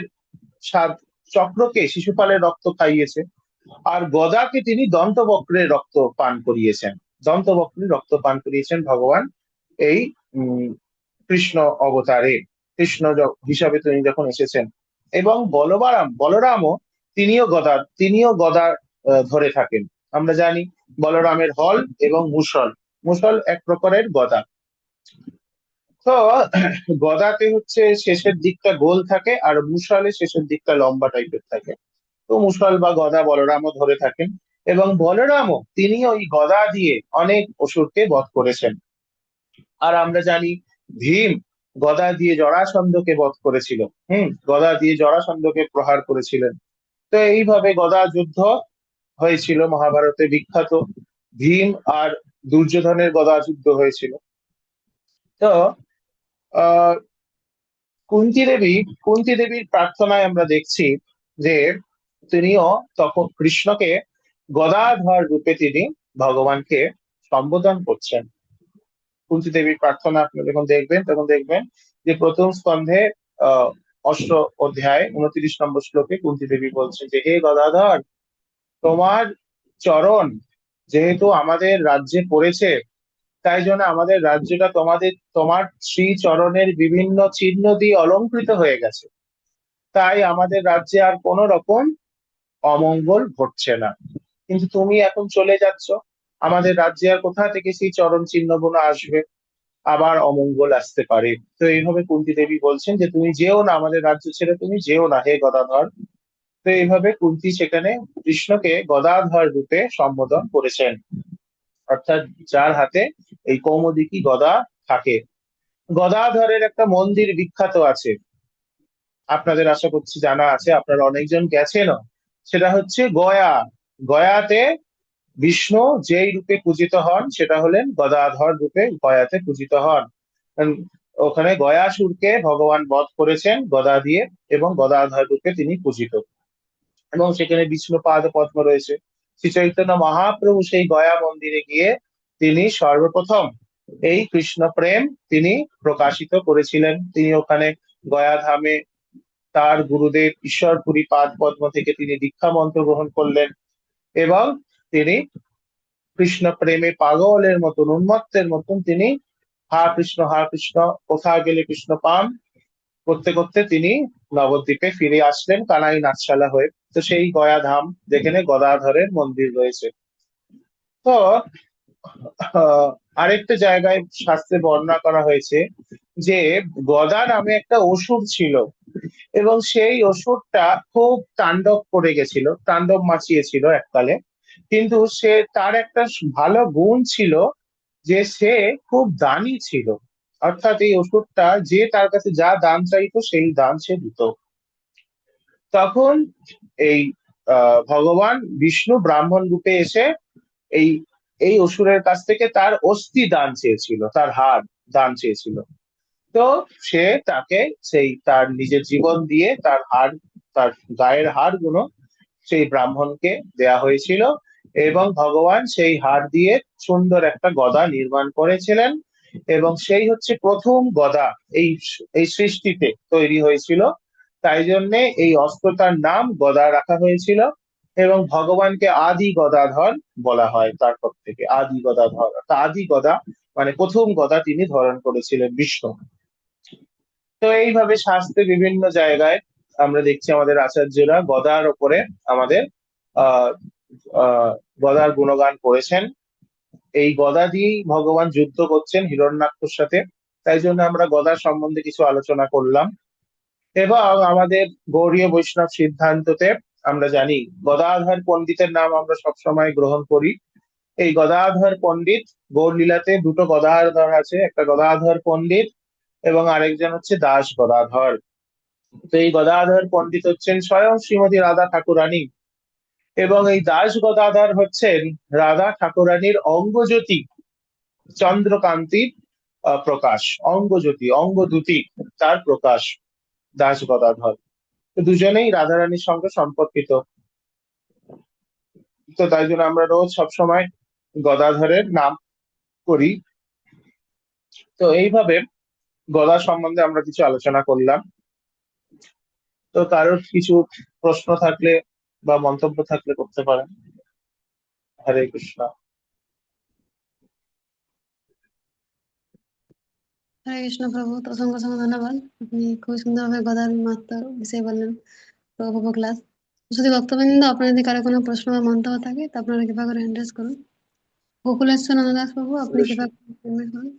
স্বাদ, চক্রকে শিশুপালের রক্ত খাইয়েছে। আর গদাকে তিনি দন্তবক্রের রক্ত পান করিয়েছেন, দন্তবক্রের রক্ত পান করিয়েছেন ভগবান এই উম কৃষ্ণ অবতারে, কৃষ্ণ হিসাবে তিনি যখন এসেছেন। এবং বলরামও তিনিও গদা ধরে থাকেন। আমরা জানি বলরামের হল এবং মুষল, মুষল এক প্রকারের গদা। তো গদাতে হচ্ছে শেষের দিকটা গোল থাকে আর মুষালে শেষের দিকটা লম্বা টাইপের থাকে। তো মুষল বা গদা বলরামও ধরে থাকেন, এবং বলরামও তিনি ওই গদা দিয়ে অনেক অসুরকে বধ করেছেন। আর আমরা জানি ভীম গদা দিয়ে জরাসন্ধকে বধ করেছিল। গদা দিয়ে জরাসন্ধকে প্রহার করেছিলেন। তো এইভাবে গদা যুদ্ধ হয়েছিল মহাভারতে বিখ্যাত। ভীম আর দুর্যোধনের গদা যুদ্ধ হয়েছিল। তো আহ কুন্তী দেবীর প্রার্থনায় আমরা দেখছি যে তিনিও তখন কৃষ্ণকে গদাধর রূপে তিনি ভগবানকে সম্বোধন করছেন। কুন্তী দেবীর প্রার্থনা আপনি যখন দেখবেন তখন দেখবেন যে প্রথম স্কন্ধে আহ অষ্ট অধ্যায় 29 নম্বর শ্লোকে কুন্তী দেবী বলছেন যে হে গদাধর, তোমার চরণ যেহেতু আমাদের রাজ্যে পড়েছে, তাই জন্য আমাদের রাজ্যটা তোমার শ্রী চরণের বিভিন্ন চিহ্ন দিয়ে অলংকৃত হয়ে গেছে। তাই আমাদের রাজ্যে আর কোন রকম অমঙ্গল ঘটছে না। কিন্তু তুমি এখন চলে যাচ্ছ, আমাদের রাজ্যে আর কোথা থেকে সেই চরণ চিহ্নগুলো আসবে? আবার অমঙ্গল আসতে পারে। তো এইভাবে কুন্তী দেবী বলছেন যে তুমি যেও না, আমাদের রাজ্য ছেড়ে তুমি যেও না হে গদাধর। তো এইভাবে কুন্তী সেখানে কৃষ্ণকে গদাধর রূপে সম্বোধন করেছেন, অর্থাৎ যার হাতে এই কৌমোদিনী গদা থাকে। গদাধরের একটা মন্দির বিখ্যাত আছে, আপনাদের আশা করছি জানা আছে, আপনারা অনেকজন গেছেনও। সেটা হচ্ছে গয়া। গয়াতে বিষ্ণু যেই রূপে পূজিত হন সেটা হলেন গদাধর রূপে গয়াতে পূজিত হন। উম, ওখানে গয়াসুরকে ভগবান বধ করেছেন গদা দিয়ে, এবং গদাধর রূপে তিনি পূজিত। এবং সেখানে বিষ্ণু পাদ পদ্ম রয়েছে। শ্রী চৈতন্য মহাপ্রভু সেই গয়া মন্দিরে গিয়ে তিনি সর্বপ্রথম এই কৃষ্ণ প্রেম তিনি প্রকাশিত করেছিলেন। তিনি ওখানে গয়া ধামে তার গুরুদেব ঈশ্বরপুরী পাদ পদ্ম থেকে তিনি দীক্ষা মন্ত্র গ্রহণ করলেন, এবং তিনি কৃষ্ণ প্রেমে পাগলের মতন উন্মত্তের মতন তিনি হা কৃষ্ণ কোথায় গেলে কৃষ্ণ পান করতে করতে তিনি নবদ্বীপে ফিরে আসলেন কানাই নাথশালা হয়ে। তো সেই গয়া ধাম যেখানে গদাধরের মন্দির রয়েছে। তো আরেকটা জায়গায় শাস্ত্রে বর্ণনা করা হয়েছে যে গদা নামে একটা অসুর ছিল, এবং সেই অসুরটা খুব তাণ্ডব করে গেছিল, তাণ্ডব মাচিয়েছিল এককালে। কিন্তু তার একটা ভালো গুণ ছিল যে সে খুব দানি ছিল। অর্থাৎ এই অসুরটা যে তার কাছে যা দান চাইতো সেই দান সে দিত। তখন এই ভগবান বিষ্ণু ব্রাহ্মণ রূপে এসে এই এই অসুরের কাছ থেকে তার অস্থি দান চেয়েছিল, তার হাড় দান চেয়েছিল। তো সে তাকে সেই তার নিজের জীবন দিয়ে তার গায়ের হাড় গুলো সেই ব্রাহ্মণকে দেয়া হয়েছিল, এবং ভগবান সেই হাড় দিয়ে সুন্দর একটা গদা নির্মাণ করেছিলেন। এবং সেই হচ্ছে প্রথম গদা এই এই সৃষ্টিতে তৈরি হয়েছিল। তাই জন্যে এই অস্ত্রটার নাম গদা রাখা হয়েছিল, এবং ভগবানকে আদি গদাধর বলা হয় তারপর থেকে। আদি গদাধর অর্থাৎ আদি গদা, মানে প্রথম গদা তিনি ধারণ করেছিলেন বিষ্ণু। তো এইভাবে শাস্ত্রে বিভিন্ন জায়গায় আমরা দেখছি আমাদের আচার্যরা গদার ওপরে আমাদের আহ আহ গদার গুণগান করেছেন। এই গদা দিয়েই ভগবান যুদ্ধ করছেন হিরণ্যাক্ষর সাথে। তাই জন্য আমরা গদার সম্বন্ধে কিছু আলোচনা করলাম। এবং আমাদের গৌড়ীয় বৈষ্ণব সিদ্ধান্ততে আমরা জানি গদাধর পণ্ডিতের নাম আমরা সবসময় গ্রহণ করি। এই গদাধর পণ্ডিত, গৌড় লীলাতে দুটো গদাধর আছে, একটা গদাধর পণ্ডিত এবং আরেকজন হচ্ছে দাস গদাধর। তো এই গদাধর পণ্ডিত হচ্ছেন স্বয়ং শ্রীমতী রাধা ঠাকুরানী, এবং এই দাস গদাধর হচ্ছেন রাধা ঠাকুরানীর অঙ্গজ্যোতি চন্দ্রকান্তির প্রকাশ। অঙ্গজ্যোতি অঙ্গদূতি তার প্রকাশ দাস গদাধর। তো দুজনেই রাধারানীর সঙ্গে সম্পর্কিত। তো তাই জন্য আমরা রোজ সবসময় গদাধরের নাম করি। তো এইভাবে গদা সম্বন্ধে আমরা কিছু আলোচনা করলাম। তো কারোর কিছু প্রশ্ন থাকলে বা মন্তব্য থাকলে করতে পারেন। হরে কৃষ্ণ। হরে কৃষ্ণ প্রভু, তো অসংখ্য অসংখ্য ধন্যবাদ। আপনি খুব সুন্দরভাবে গদার মাহাত্ম্য বিষয়ে বললেন। তো উপভোগ ক্লাস যদি ভক্তবৃন্দ, আপনার যদি কারো কোনো প্রশ্ন বা মন্তব্য থাকে তো আপনারা কৃপা করে হ্যান্ড রেজ করুন। গোকুলেশ্বর নন্দদাস প্রভু, আপনি কৃপা করে হ্যান্ড রেজ করুন।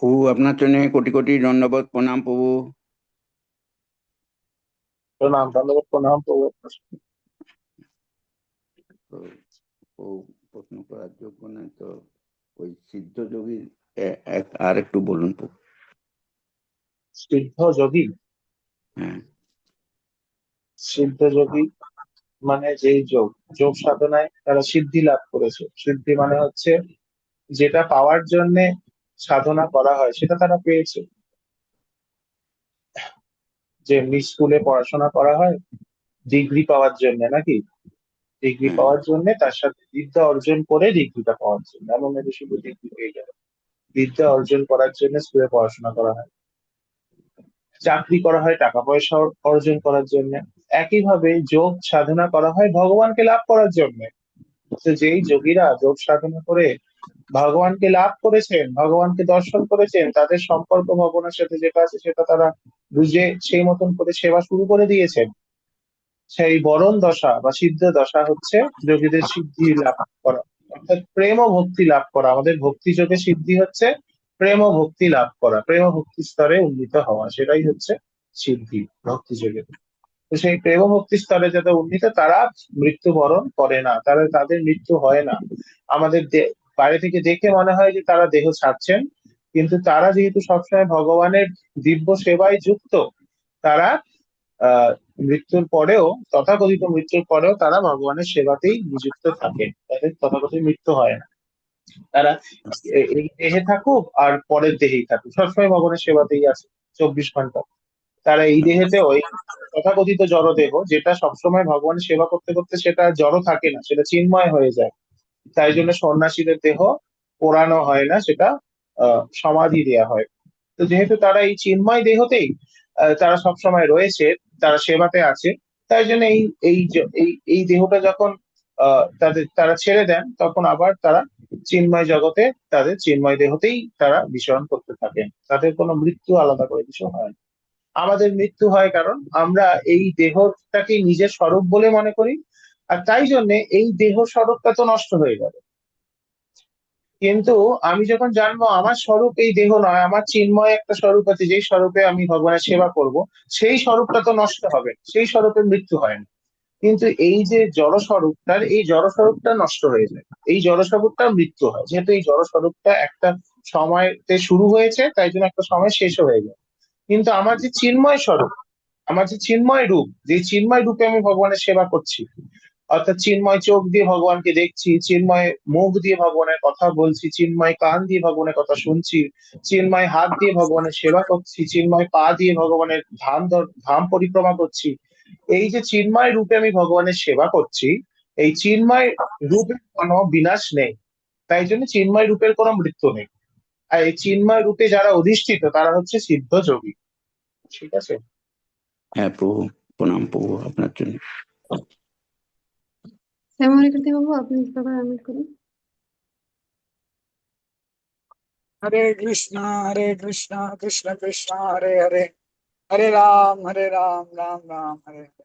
প্রভু আপনার জন্য কোটি কোটি ধন্যবাদ, প্রণাম প্রভু। প্রণাম, ধন্যবাদ, প্রণাম প্রভু। তো ও প্রশ্ন করার যোগ্য নয়, তো ওই সিদ্ধ যোগী আর একটু বলুন প্রভু। সিদ্ধ যোগী, হ্যাঁ, সিদ্ধ যোগী মানে যেই যোগ, যোগ সাধনায় তারা সিদ্ধি লাভ করেছে। সিদ্ধি মানে হচ্ছে যেটা পাওয়ার জন্য সাধনা করা হয় সেটা তারা পেয়েছে। যেমনি স্কুলে পড়াশোনা করা হয় ডিগ্রি পাওয়ার জন্য, নাকি? ডিগ্রি হ্যাঁ, পাওয়ার জন্য তার সাথে বিদ্যা অর্জন করে ডিগ্রিটা পাওয়ার জন্য, এমন নয় যে শুধু ডিগ্রি পেয়ে যাবে। বিদ্যা অর্জন করার জন্য স্কুলে পড়াশোনা করা হয়, চাকরি করা হয় টাকা পয়সা অর্জন করার জন্য। একইভাবে যোগ সাধনা করা হয় ভগবানকে লাভ করার জন্য। তো যেই যোগীরা যোগ সাধনা করে ভগবানকে লাভ করেছেন, ভগবানকে দর্শন করেছেন, তাদের সম্পর্ক ভগবানের সাথে যেটা আছে সেটা তারা বুঝে সেই মতন করে সেবা শুরু করে দিয়েছেন। সেই বরণ দশা বা সিদ্ধ দশা হচ্ছে যোগীদের সিদ্ধি লাভ করা, অর্থাৎ প্রেম ও ভক্তি লাভ করা। আমাদের ভক্তি যোগে সিদ্ধি হচ্ছে প্রেম ও ভক্তি লাভ করা, প্রেম ও ভক্তি স্তরে উন্নীত হওয়া, সেটাই হচ্ছে সিদ্ধি ভক্তি যোগে। তো সেই প্রেম ও ভক্তি স্তরে যারা উন্নীত তারা মৃত্যুবরণ করে না, তাদের মৃত্যু হয় না। আমাদের বাইরে থেকে দেখে মনে হয় যে তারা দেহ ছাড়ছেন, কিন্তু তারা যেহেতু সবসময় ভগবানের দিব্য সেবায় যুক্ত, তারা আহ মৃত্যুর পরেও, তথাকথিত মৃত্যুর পরেও তারা ভগবানের সেবাতেই নিযুক্ত থাকে, তাদের তথাকথিত মৃত্যু হয় না। তারা এই দেহে থাকুক আর পরের দেহেই থাকুক, সবসময় ভগবানের সেবাতেই আছে 24 ঘন্টা। তারা এই দেহেতেও এই তথাকথিত জড় দেহ, যেটা সবসময় ভগবানের সেবা করতে করতে সেটা জড় থাকে না, সেটা চিন্ময় হয়ে যায়। তাই জন্য সন্ন্যাসীদের দেহ পোড়ানো হয় না, সেটা সমাধি দেয়া হয়। তো যেহেতু তারা এই চিন্ময় দেহতেই তারা সবসময় রয়েছে, তারা সেবাতে আছে, তাই জন্য এই এই এই দেহটা যখন তারা ছেড়ে দেন, তখন আবার তারা চিন্ময় জগতে, তাদের চিন্ময় দেহতেই তারা বিচরণ করতে থাকেন। তাদের কোনো মৃত্যু আলাদা করে কিছু হয় না। আমাদের মৃত্যু হয় কারণ আমরা এই দেহটাকে নিজের স্বরূপ বলে মনে করি, আর তাই জন্য এই দেহ স্বরূপটা তো নষ্ট হয়ে যাবে। কিন্তু আমি যখন জানবো আমার স্বরূপ এই দেহ নয়, আমার চিন্ময় একটা স্বরূপ আছে, যেই স্বরূপে আমি ভগবানের সেবা করব, সেই স্বরূপটা তো নষ্ট হবে না, সেই স্বরূপের মৃত্যু হয় না। কিন্তু এই যে জড় স্বরূপটার, এই জড় স্বরূপটা নষ্ট হয়ে যায়, এই জড় স্বরূপটার মৃত্যু হয়। যেহেতু এই জড় স্বরূপটা একটা সময়তে শুরু হয়েছে, তাই জন্য একটা সময় শেষও হয়ে যায়। কিন্তু আমার যে চিন্ময় স্বরূপ, আমার যে চিন্ময় রূপ, যে চিন্ময় রূপে আমি ভগবানের সেবা করছি, অর্থাৎ চিন্ময় চোখ দিয়ে ভগবানকে দেখছি, চিন্ময় মুখ দিয়ে ভগবানের কথা বলছি, চিন্ময় কান দিয়ে ভগবানের কথা শুনছি, চিন্ময় হাত দিয়ে ভগবানের সেবা করছি, চিন্ময় পা দিয়ে ভগবানের ধাম পরিক্রমা করছি। এই যে চিন্ময় রূপে আমি ভগবানের সেবা করছি, এই চিন্ময় রূপের কোনো বিনাশ নেই, তাই জন্য চিন্ময় রূপের কোনো মৃত্যু নেই। আর এই চিন্ময় রূপে যারা অধিষ্ঠিত তারা হচ্ছে সিদ্ধ যোগী। ঠিক আছে। হ্যাঁ প্রভু, প্রণাম প্রভু আপনার জন্য। শ্যামহরি কীর্তি বাবু, আপনি কৃপা করে আনমিউট করুন। হরে কৃষ্ণ কৃষ্ণ কৃষ্ণ হরে হরে, হরে রাম রাম রাম হরে হরে।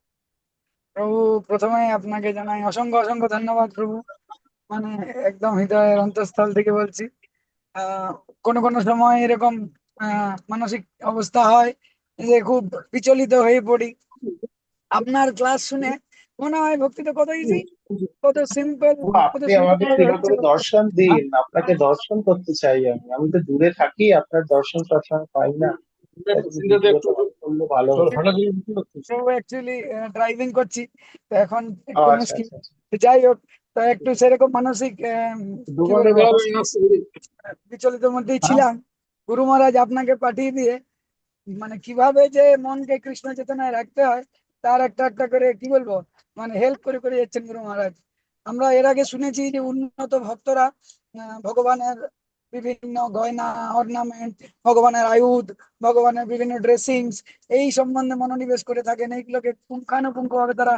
প্রভু, প্রথমে আপনাকে জানাই অসংখ্য অসংখ্য ধন্যবাদ প্রভু। মানে একদম হৃদয়ের অন্তঃস্থল থেকে বলছি। আহ কোনো কোনো সময় এরকম মানসিক অবস্থা হয় যে খুব বিচলিত হয়ে পড়ি। আপনার ক্লাস শুনে মনে হয় ভক্তিটা কত ইজি, কত সিম্পল, কত আপনি সুন্দর আমাকে ভাবে কৃপা হচ্ছে। করে দর্শন দিন, আপনাকে দর্শন করতে চাই। আমি তো দূরে থাকি, আপনার দর্শন সবসময় পাই না। তাই জন্য ভিডিওতে অন করলে ভালো হতো। অ্যাকচুয়ালি ড্রাইভিং করছি, তো এখন ও, একটু আচ্ছা মুশকিল। আচ্ছা আচ্ছা। যাই হোক, তো একটু সেরকম মানসিক কি বলবো, বিচলিতের মধ্যেই ছিলাম। গুরু মহারাজ আপনাকে পাঠিয়ে দিয়ে মানে কিভাবে যে মনকে কৃষ্ণ চেতনায় রাখতে হয় তার একটা একটা করে কি বলবো, মানে হেল্প করে করে যাচ্ছেন গুরু মহারাজ। আমরা এর আগে শুনেছি যে উন্নত ভক্তরা ভগবানের বিভিন্ন গয়না, অর্নামেন্ট, ভগবানের আয়ুধ, ভগবানের বিভিন্ন ড্রেসিংস, এই সম্বন্ধে মনোনিবেশ করে থাকেন, এইগুলোকে পুঙ্খানুপুঙ্খ ভাবে তারা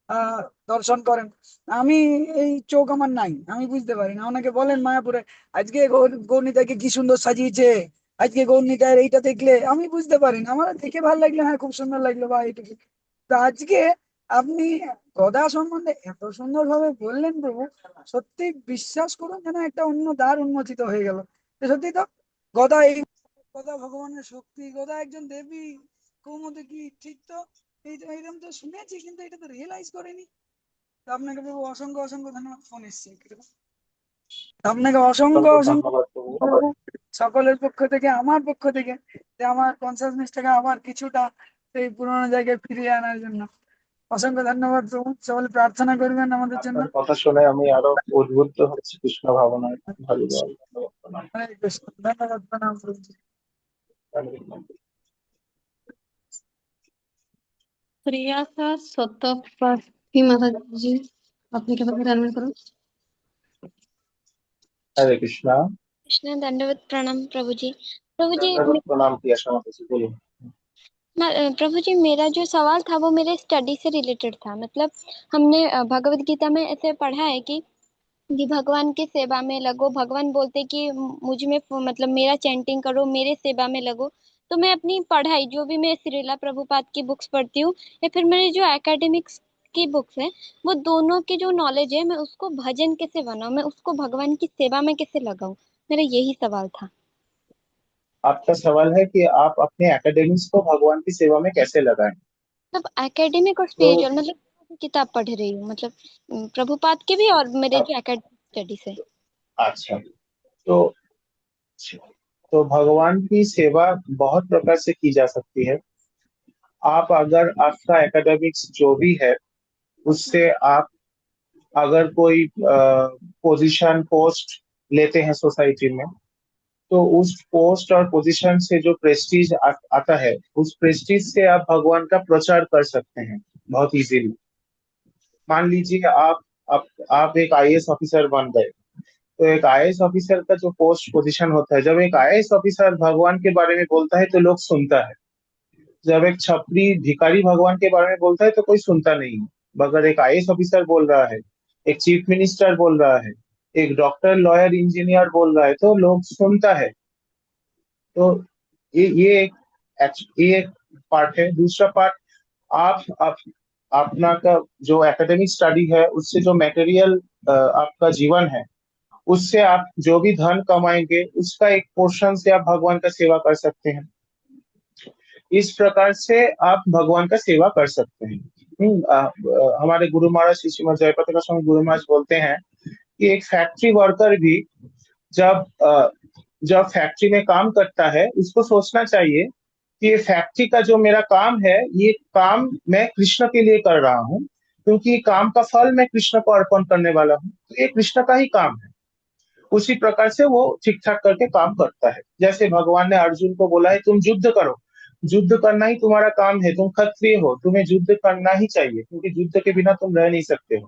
আহ দর্শন করেন। আমি এই চোখ আমার নাই, আমি বুঝতে পারি না। অনেকে বলেন মায়াপুরে আজকে গৌরনিতাইকে কি সুন্দর সাজিয়েছে, আজকে গৌরনিতাইয়ের এইটা দেখলে, আমি বুঝতে পারি না। আমার দেখে ভালো লাগলো, হ্যাঁ খুব সুন্দর লাগলো বা এইটুকু। তো আজকে আপনি গদা সম্বন্ধে এত সুন্দর ভাবে বললেন প্রভু, সত্যি বিশ্বাস করুন যেন একটা অন্য দ্বার উন্মোচিত হয়ে গেল। তো সত্যি তো গদা এই কথা ভগবানের শক্তি, কথা একজন দেবী কৌমুদী কি ঠিক তো? এইরকম তো শুনেছি, কিন্তু এটা তো রিয়েলাইজ করিনি। তো আপনাকে প্রভু অসংখ্য অসংখ্য ধন্যবাদ। ফোন এসছে, আপনাকে অসংখ্য অসংখ্য অসংখ্য ধন্যবাদ প্রভু। প্রভু, সকলের পক্ষ থেকে, আমার পক্ষ থেকে, যে আমার কনসাসনেসটাকে আবার কিছুটা সেই পুরোনো জায়গায় ফিরিয়ে আনার জন্য অসংখ্য ধন্যবাদ প্রভু। সকলে প্রার্থনা করবেন আমাদের জন্য। আপনার কথা শুনে আমি আরো উদ্বুদ্ধ হচ্ছি কৃষ্ণ ভাবনায়। ভালো ভালো ধন্যবাদ, প্রণাম। হরে কৃষ্ণ, ধন্যবাদ, প্রণাম প্রভু। प्रिया का सतपाठी माता जी, अपने के बाद अनम्यूट करो। हरे कृष्णा। कृष्ण दंडवत प्रणाम प्रभु जी। प्रभु जी धन्यवाद, प्रणाम किया माता जी, बोलिए। प्रभु जी, मेरा जो सवाल था वो मेरे स्टडी से रिलेटेड था। मतलब हमने भगवत गीता में ऐसे पढ़ा है कि भगवान की सेवा में लगो। भगवान बोलते कि मुझ में मतलब मेरा चैंटिंग करो, मेरे सेवा में लगो। तो मैं अपनी पढ़ाई, जो भी मैं श्रीला प्रभुपाद की बुक्स पढ़ती हूँ या फिर मेरी जो एकेडमिक्स की बुक्स है, वो दोनों की जो नॉलेज है, मैं उसको भजन कैसे बनाऊं, मैं उसको भगवान की सेवा में कैसे लगाऊं, मेरा यही सवाल था। आपका सवाल है कि आप अपने एकेडमिक्स को भगवान की सेवा में कैसे लगाएं। मतलब एकेडमिक और तो स्पिरिचुअल, मतलब दोनों की किताब पढ़ रही हूँ, मतलब प्रभुपाद की भी और मेरे अब जो एकेडमिक स्टडीज है। अच्छा, तो भगवान की सेवा बहुत प्रकार से की जा सकती है। आप अगर आपका एकेडमिक्स जो भी है उससे आप अगर कोई पोजीशन पोस्ट लेते हैं सोसाइटी में, तो उस पोस्ट और पोजीशन से जो प्रेस्टीज आता है, उस प्रेस्टीज से आप भगवान का प्रचार कर सकते हैं बहुत इजीली। मान लीजिए आप एक आईएएस ऑफिसर बन गए, तो एक आईएएस ऑफिसर का जो पोस्ट पोजीशन होता है, जब एक आईएएस ऑफिसर भगवान के बारे में बोलता है तो लोग सुनता है। जब एक छपरी भिखारी भगवान के बारे में बोलता है तो कोई सुनता नहीं है। मगर एक आईएएस ऑफिसर बोल रहा है, एक चीफ मिनिस्टर बोल रहा है, एक डॉक्टर, लॉयर, इंजीनियर बोल रहा है, तो लोग सुनता है। तो ये एक पार्ट है। दूसरा पार्ट, आप अपना का जो एकेडमिक स्टडी है उससे जो मटेरियल आपका जीवन है, उससे आप जो भी धन कमाएंगे उसका एक पोर्शन से आप भगवान का सेवा कर सकते हैं। इस प्रकार से आप भगवान का सेवा कर सकते हैं। हमारे गुरु महाराज श्री श्रीमद जयप्रकाश स्वामी गुरु महाराज बोलते हैं कि एक फैक्ट्री वर्कर भी जब फैक्ट्री में काम करता है, उसको सोचना चाहिए कि ये फैक्ट्री का जो मेरा काम है, ये काम मैं कृष्ण के लिए कर रहा हूँ, क्योंकि काम का फल मैं कृष्ण को अर्पण करने वाला हूँ, तो ये कृष्ण का ही काम है। उसी प्रकार से वो ठीक ठाक करके काम करता है। जैसे भगवान ने अर्जुन को बोला है तुम युद्ध करो, युद्ध करना ही तुम्हारा काम है, तुम क्षत्रिय हो, तुम्हें युद्ध करना ही चाहिए, क्योंकि युद्ध के बिना तुम रह नहीं सकते हो।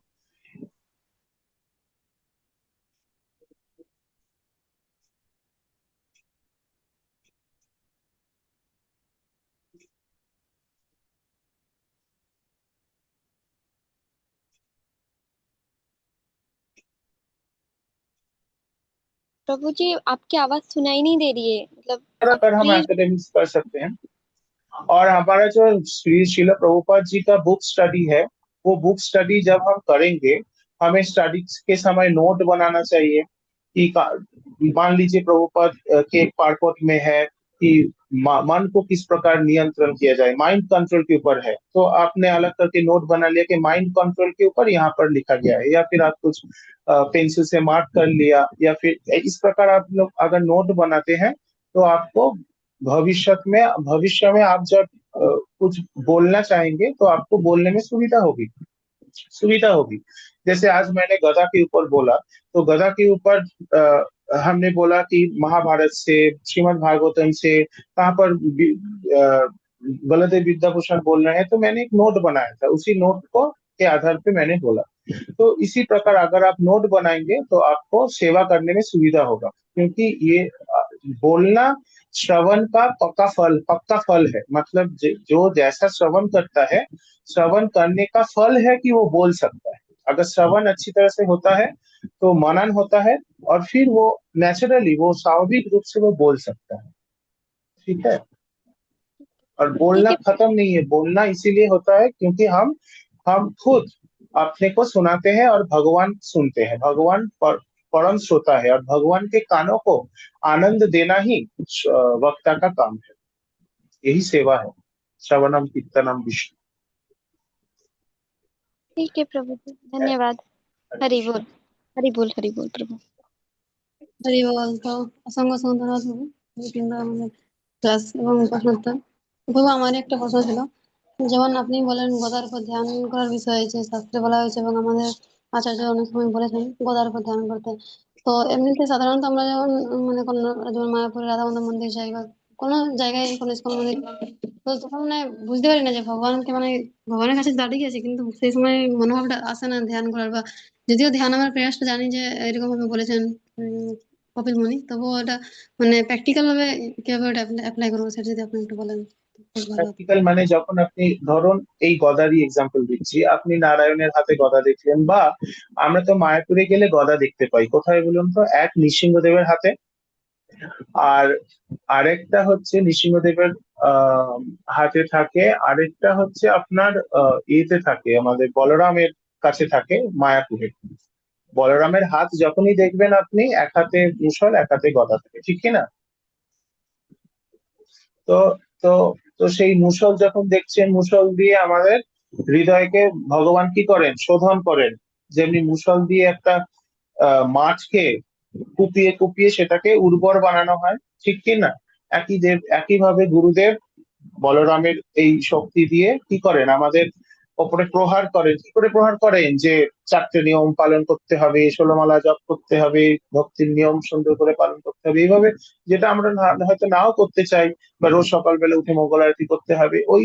प्रभु जी, आपकी आवाज सुनाई नहीं दे रही है, मतलब आप कर हम प्लीज। एकेडमिक्स कर सकते हैं। और हमारा जो श्री श्रील प्रभुपाद जी का बुक स्टडी है, वो बुक स्टडी जब हम करेंगे, हमें स्टडी के समय नोट बनाना चाहिए कि मान लीजिए प्रभुपाद के एक पार्ट में है कि मन को किस प्रकार नियंत्रण किया जाए, माइंड कंट्रोल के ऊपर है, तो आपने अलग करके नोट बना लिया कि माइंड कंट्रोल के ऊपर यहाँ पर लिखा गया है, या फिर आप कुछ पेंसिल से मार्क कर लिया, या फिर इस प्रकार आप लोग अगर नोट बनाते हैं तो आपको भविष्य में आप जब कुछ बोलना चाहेंगे तो आपको बोलने में सुविधा होगी। जैसे आज मैंने गदा के ऊपर बोला, तो गदा के ऊपर हमने बोला कि महाभारत से, श्रीमद् भागवतम से कहाँ पर बलदेव विद्याभूषण बोल रहे हैं, तो मैंने एक नोट बनाया था, उसी नोट को के आधार पे मैंने बोला। तो इसी प्रकार अगर आप नोट बनाएंगे तो आपको सेवा करने में सुविधा होगा, क्योंकि ये बोलना श्रवण का पक्का फल है। मतलब जो जैसा श्रवण करता है, श्रवण करने का फल है कि वो बोल सकता है। अगर श्रवण अच्छी तरह से होता है तो मनन होता है, और फिर वो नेचुरली, वो स्वाभाविक रूप से वो बोल सकता है। ठीक है। और ठीक बोलना है। खत्म नहीं है, बोलना इसीलिए होता है क्योंकि हम खुद अपने को सुनाते हैं और भगवान सुनते हैं। भगवान परम श्रोता है और भगवान के कानों को आनंद देना ही वक्ता का काम है। यही सेवा है, श्रवणम कीर्तनम विष्णु। ठीक है प्रभु जी, धन्यवाद। हरि बोल, हरि बोल, हरि बोल प्रभु। হরি বল। তো অসংখ্য অসংখ্য ধন্যবাদ প্রভু, এই কিন্তু আমাদের ক্লাস এবং প্রশ্নোত্তর। প্রভু আমার একটা প্রশ্ন ছিল, যেমন আপনি বলেন গদার উপর ধ্যান করার বিষয় যে শাস্ত্রে বলা হয়েছে এবং আমাদের আচার্য অনেক সময় বলেছেন গদার উপর ধ্যান করতে। তো এমনিতে সাধারণত আমরা যেমন কোনো যেমন মায়াপুরে রাধা মাধব মন্দির যাই বা কোনো জায়গায় কোনো ইস্কন মন্দির, তো তখন বুঝতে পারি না যে ভগবানকে ভগবানের কাছে দাঁড়িয়ে গেছি, কিন্তু সেই সময় মনোভাবটা আসে না ধ্যান করার, বা যদিও ধ্যান আমার প্রয়াসটা জানি যে এরকম ভাবে বলেছেন কপিল মুনি, তবুও ওটা প্র্যাকটিক্যাল ভাবে কিভাবে ওটা অ্যাপ্লাই করবো সেটা যদি আপনি একটু বলেন খুব ভালো হতো। প্র্যাকটিক্যাল মানে যখন আপনি ধরুন এই গদারই এক্সাম্পল দিচ্ছি, আপনি নারায়ণের হাতে গদা দেখলেন, বা আমরা তো মায়াপুরে গেলে গদা দেখতে পাই কোথায় বলুন তো, এক নৃসিংহদেবের হাতে, আর আরেকটা হচ্ছে নৃসিংহদেবের হাতে থাকে, আরেকটা হচ্ছে আপনার ইয়েতে থাকে, আমাদের বলরামের কাছে থাকে মায়াপুরে। বলরামের হাত যখনই দেখবেন আপনি, এক হাতে মুষল এক হাতে গদা থাকে, ঠিক কি না? তো তো তো সেই মুষল যখন দেখছেন, মুষল দিয়ে আমাদের হৃদয়কে ভগবান কি করেন, শোধন করেন। যেমনি মুষল দিয়ে একটা মাঠকে কুপিয়ে কুপিয়ে সেটাকে উর্বর বানানো হয়, ঠিক কি না? একইভাবে গুরুদেব বলরামের এই শক্তি দিয়ে কি করেন, আমাদের ওপরে প্রহার করেন। কি করে প্রহার করেন? যে 4টে নিয়ম পালন করতে হবে, 16 মালা জপ করতে হবে, ভক্তির নিয়ম সুন্দর করে পালন করতে হবে, এইভাবে, যেটা আমরা হয়তো নাও করতে চাই, বা রোজ সকালবেলা উঠে মঙ্গল আরতি করতে হবে। ওই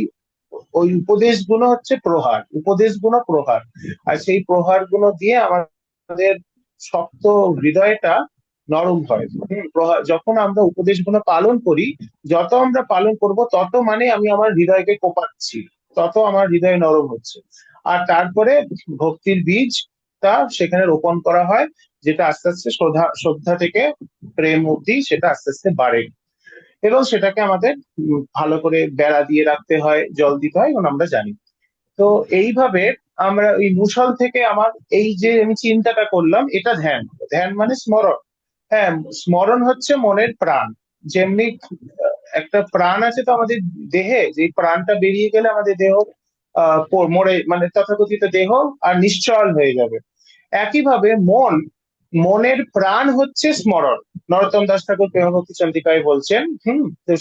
ওই উপদেশগুলো হচ্ছে প্রহার, উপদেশগুলো প্রহার। আর সেই প্রহারগুলো দিয়ে আমাদের শক্ত হৃদয়টা নরম হয়। যখন আমরা উপদেশগুলো পালন করি, যত আমরা পালন করব তত আমি আমার হৃদয়কে কোপাচ্ছি, তত আমার হৃদয় নরম হচ্ছে। আর তারপরে ভক্তির বীজটা সেখানে রোপণ করা হয়, যেটা আস্তে আস্তে শ্রদ্ধা থেকে প্রেম অব্দি সেটা আস্তে আস্তে বাড়ে। এবং সেটাকে আমাদের ভালো করে বেড়া দিয়ে রাখতে হয়, জল দিতে হয়, এবং আমরা জানি। তো এইভাবে আমরা ওই মুষল থেকে আমার এই যে আমি চিন্তাটা করলাম, এটা ধ্যান। ধ্যান মানে স্মরণ। হ্যাঁ, স্মরণ হচ্ছে মনের প্রাণ। যেমনি একটা প্রাণ আছে তো আমাদের দেহে, যে প্রাণটা বেরিয়ে গেলে আমাদের দেহ মরে, তথাকথিত দেহ আর নিশ্চল হয়ে যাবে। একইভাবে মনের প্রাণ হচ্ছে স্মরণ। নরোত্তম দাস ঠাকুর প্রেমভক্তি চন্দ্রিকায় বলছেন, তো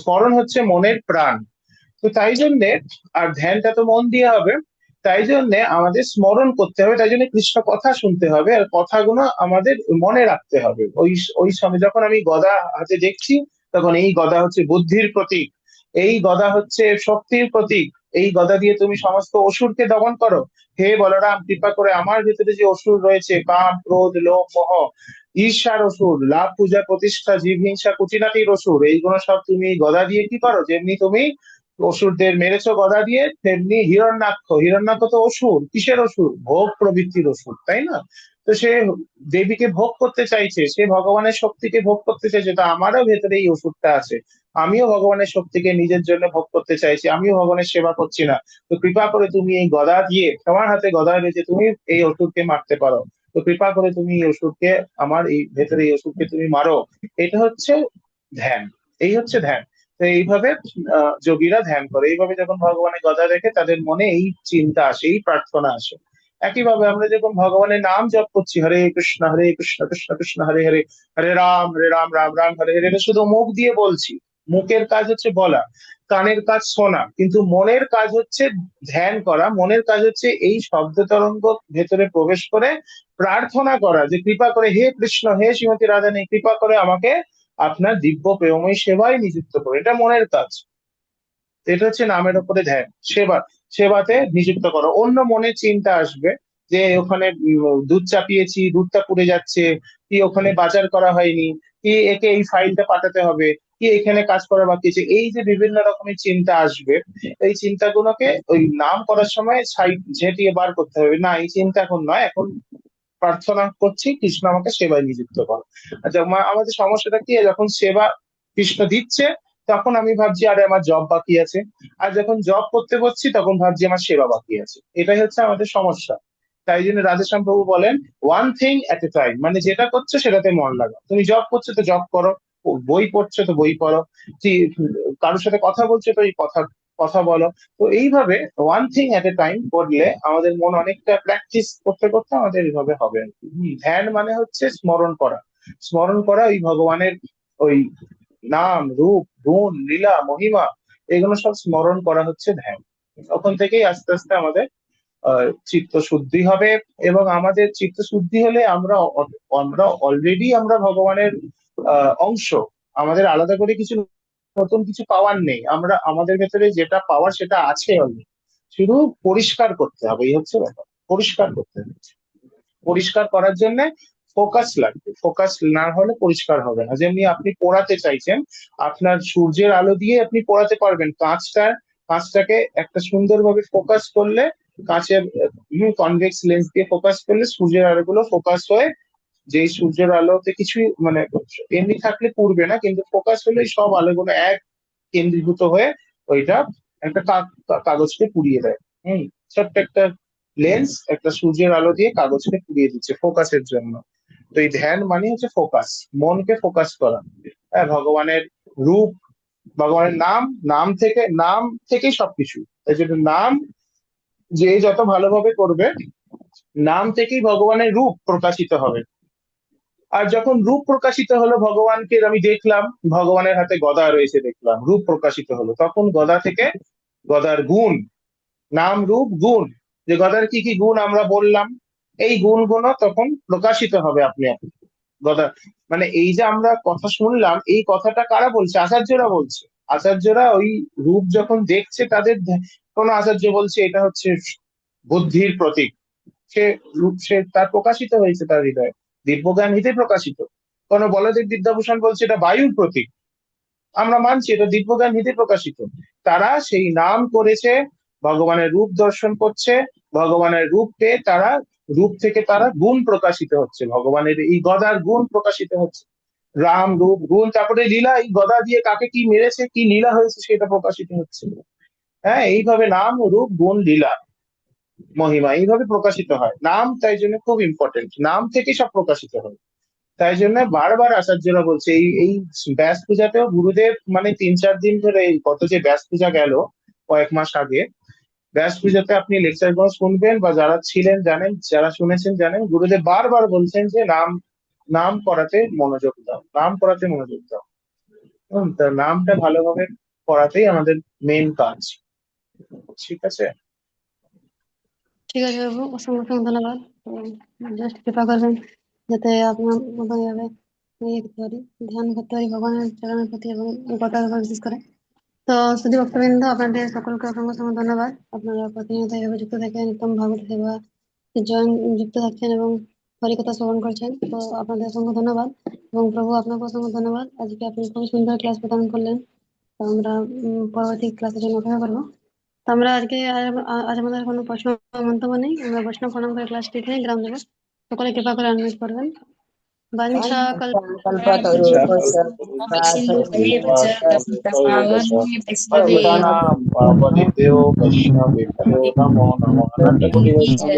স্মরণ হচ্ছে মনের প্রাণ। তো তাই জন্যে, আর ধ্যানটা তো মন দিয়ে হবে, তাই জন্যে আমাদের স্মরণ করতে হবে, তাই জন্য কৃষ্ণ কথা শুনতে হবে, আর কথাগুলো আমাদের মনে রাখতে হবে। ওই সময় যখন আমি গদা হাতে দেখছি, তখন এই গদা হচ্ছে বুদ্ধির প্রতীক, এই গদা হচ্ছে শক্তির প্রতীক, এই গদা দিয়ে তুমি সমস্ত অসুরকে দমন করো। হে বলরাম, কৃপা করে আমার ভিতরে যে অসুর রয়েছে, কাম ক্রোধ লোভ মোহ ঈর্ষার অসুর, লাভ পূজা প্রতিষ্ঠা জীব হিংসা কুচিনাটির অসুর, এইগুলো সব তুমি গদা দিয়ে কি করো, যেমনি তুমি অসুরদের মেরেছো গদা দিয়ে, তেমনি হিরণ্যাক্ষ তো অসুর, কিসের অসুর? ভোগ প্রবৃত্তির অসুর, তাই না? তো সে দেবীকে ভোগ করতে চাইছে, সে ভগবানের শক্তিকে ভোগ করতে চাইছে। তো আমারও ভেতরে এই অসুরটা আছে, আমিও ভগবানের শক্তিকে নিজের জন্য ভোগ করতে চাইছি, আমিও ভগবানের সেবা করছি না। তো কৃপা করে তুমি এই গদা দিয়ে, তোমার হাতে গদা রয়েছে, তুমি এই অসুরকে মারতে পারো। তো কৃপা করে তুমি এই অসুরকে, আমার এই ভেতরে এই অসুরকে তুমি মারো। এটা হচ্ছে ধ্যান, এই হচ্ছে ধ্যান। তো এইভাবে যোগীরা ধ্যান করে। এইভাবে যখন ভগবানের গদা দেখে, তাদের মনে এই চিন্তা আসে, এই প্রার্থনা আসে। একইভাবে আমরা যখন ভগবানের নাম জপ করছি, হরে কৃষ্ণ কৃষ্ণ কৃষ্ণ হরে হরে, হরে রাম রাম রাম হরে হরে, এটা শুধু মুখ দিয়ে বলছি, মুখের কাজ হচ্ছে বলা, কানের কাজ শোনা, কিন্তু মনের কাজ হচ্ছে ধ্যান করা। মনের কাজ হচ্ছে এই শব্দ তরঙ্গ ভেতরে প্রবেশ করে প্রার্থনা করা, যে কৃপা করে হে কৃষ্ণ, হে শ্রীমতী রাধারানী, কৃপা করে আমাকে আপনার দিব্য প্রেমময় সেবায় নিযুক্ত করে। এটা মনের কাজ। এটা হচ্ছে নামের উপরে ধ্যান। সেবাতে নিযুক্ত করো। অন্য মনে চিন্তা আসবে যে ওখানে দুধ চাপিয়েছি, দুধটা পুড়ে যাচ্ছে, কি ওখানে বাজার করা হয়নি, কি একে এই ফাইলটা পাঠাতে হবে, কি এখানে কাজ করা বাকি আছে, এই যে বিভিন্ন রকমের চিন্তা আসবে, এই চিন্তাগুলোকে ওই নাম করার সময় সাইড ঝেঁটিয়ে বার করতে হবে। না, এই চিন্তা এখন নয়, এখন প্রার্থনা করছি কৃষ্ণ আমাকে সেবায় নিযুক্ত করো। আচ্ছা, আমাদের সমস্যাটা কি, যখন সেবা কৃষ্ণ দিচ্ছে তখন আমি ভাবছি আরে আমার জব বাকি আছে, আর যখন জব করতে বসছি তখন ভাবছি আমার সেবা বাকি আছে। এটাই হচ্ছে আমাদের সমস্যা। তাই জন্য রাধেশ্যাম প্রভু বলেন ওয়ান থিং এট এ টাইম, মানে যেটা করছো সেটাতে মন লাগাও। তুমি জব করছো তো জব করো, বই পড়ছো তো বই পড়ো, কারোর সাথে কথা বলছো তো এই কথা কথা বলো। তো এইভাবে ওয়ান থিং এট এ টাইম করলে আমাদের মন অনেকটা প্র্যাকটিস করতে করতে আমাদের এইভাবে হবে আর কি। ধ্যান মানে হচ্ছে স্মরণ করা, স্মরণ করা ওই ভগবানের ওই নাম রূপ গুণ লীলা মহিমা, এগুলো সব স্মরণ করা হচ্ছে ধ্যান। তখন থেকেই আস্তে আস্তে আমাদের চিত্ত শুদ্ধি হবে, এবং আমাদের চিত্ত শুদ্ধি হলে আমরা অলরেডি আমরা ভগবানের অংশ। আমাদের আলাদা করে কিছু নতুন কিছু পাওয়ার নেই, আমরা আমাদের ভেতরে যেটা পাওয়ার সেটা আছে অলরেডি, শুধু পরিষ্কার করতে হবে, এই হচ্ছে ব্যাপার, পরিষ্কার করতে হবে। পরিষ্কার করার জন্য ফোকাস লাগবে, ফোকাস না হলে পরিষ্কার হবে না। যেমনি আপনি পোড়াতে চাইছেন, আপনার সূর্যের আলো দিয়ে আপনি পোড়াতে পারবেন কাঁচটাকে একটা সুন্দরভাবে ফোকাস করলে, কাঁচের কনভেক্স লেন্স দিয়ে ফোকাস করলে সূর্যের আলোগুলো ফোকাস হয়ে, যেই সূর্যের আলোতে কিছুই মানে এমনি থাকলে পুড়বে না, কিন্তু ফোকাস হলে সব আলোগুলো এক কেন্দ্রীভূত হয়ে ওইটা একটা কাগজকে পুড়িয়ে দেয়। ছোট্ট একটা লেন্স একটা সূর্যের আলো দিয়ে কাগজকে পুড়িয়ে দিচ্ছে ফোকাসের জন্য। তো এই ধ্যান মানে হচ্ছে ফোকাস, মনকে ফোকাস করা। হ্যাঁ, ভগবানের রূপ, ভগবানের নাম থেকেই সবকিছু। এই জন্য নাম যে যত ভালোভাবে করবে, নাম থেকেই ভগবানের রূপ প্রকাশিত হবে। আর যখন রূপ প্রকাশিত হলো ভগবানকে আমি দেখলাম, ভগবানের হাতে গদা রয়েছে দেখলাম, রূপ প্রকাশিত হলো, তখন গদা থেকে গদার গুণ, নাম রূপ গুণ, যে গদার কি কি গুণ আমরা বললাম, এই গুণগুলো তখন প্রকাশিত হবে আপনি আপনি। গদা মানে এই যে আমরা কথা শুনলাম, এই কথাটা কারা বলছে? আচার্যরা বলছে। আচার্যরা ওই রূপ যখন দেখছে তাদের কোন আচার্য বলছে এটা হচ্ছে বুদ্ধির প্রতীক, সে তার প্রকাশিত হয়েছে তার হৃদয়ে, দিব্যজ্ঞান হিতে প্রকাশিত। কোন বলদেব বিদ্যাভূষণ বলছে এটা বায়ুর প্রতীক, আমরা মানছি এটা দিব্যজ্ঞান হিতে প্রকাশিত। তারা সেই নাম করেছে, ভগবানের রূপ দর্শন করছে, ভগবানের রূপ পেয়ে তারা রূপ থেকে তারা গুণ প্রকাশিত হচ্ছে, ভগবানের এই গদার গুণ প্রকাশিত হচ্ছে, রাম রূপ গুণ, তারপরে লীলা, এই গদা দিয়ে কাকে কি মেরেছে, কি লীলা হয়েছে সেটা প্রকাশিত হচ্ছে। হ্যাঁ, এইভাবে নাম রূপ গুণ লীলা মহিমা এইভাবে প্রকাশিত হয় নাম, তাই জন্য খুব ইম্পর্টেন্ট, নাম থেকে সব প্রকাশিত হয়। তাই জন্য বারবার আচার্যরা বলছে, এই ব্যাস পূজাতেও গুরুদেব মানে 3-4 দিন ধরে, এই গত যে ব্যাস পূজা গেল কয়েক মাস আগে, ব্যাস পূজাতে আপনি লেকচার গুলো শুনবেন, বা যারা ছিলেন জানেন, যারা শুনেছেন জানেন, গুরুদেব বারবার বলছেন যে নাম করাতে মনোযোগ দাও, নাম করাতে মনোযোগ দাও। তার নামটা ভালোভাবে করাতেই আমাদের মেন কাজ। ঠিক আছে? ঠিক আছে বাবু, অসংখ্য অসংখ্য ধন্যবাদ। তো জাস্ট কৃপা করবেন যাতে আপনার মতো এভাবে ইয়ে করতে পারি, ধ্যান করতে পারি ভগবানের চরণের প্রতি এবং কথার উপর বিশেষ করে। তো শুধু ভক্তবৃন্দ, আপনাদের সকলকে অসংখ্য অসংখ্য ধন্যবাদ। আপনারা প্রতিনিয়ত এভাবে যুক্ত থাকেন, নিত্যম ভাগবত সেবা যুক্ত থাকছেন এবং হরিকথা শ্রবণ করছেন। তো আপনাদের অসংখ্য ধন্যবাদ, এবং প্রভু আপনাকে অসংখ্য ধন্যবাদ। আজকে আপনি খুবই সুন্দর ক্লাস প্রদান করলেন। তো আমরা পরবর্তী ক্লাসের জন্য অপেক্ষা করবো। তো আমরা আজকে আজ আমাদের কোনো প্রশ্ন মন্তব্য নেই, আমরা বৈষ্ণব প্রণাম করে ক্লাসটি এখানে গ্রাম দেবো। সকলে কৃপা করে আনমিউট করবেন। বাঞ্ছা পতিতানাং পাবনেভ্যো বৈষ্ণবেভ্যো নমো নমঃ।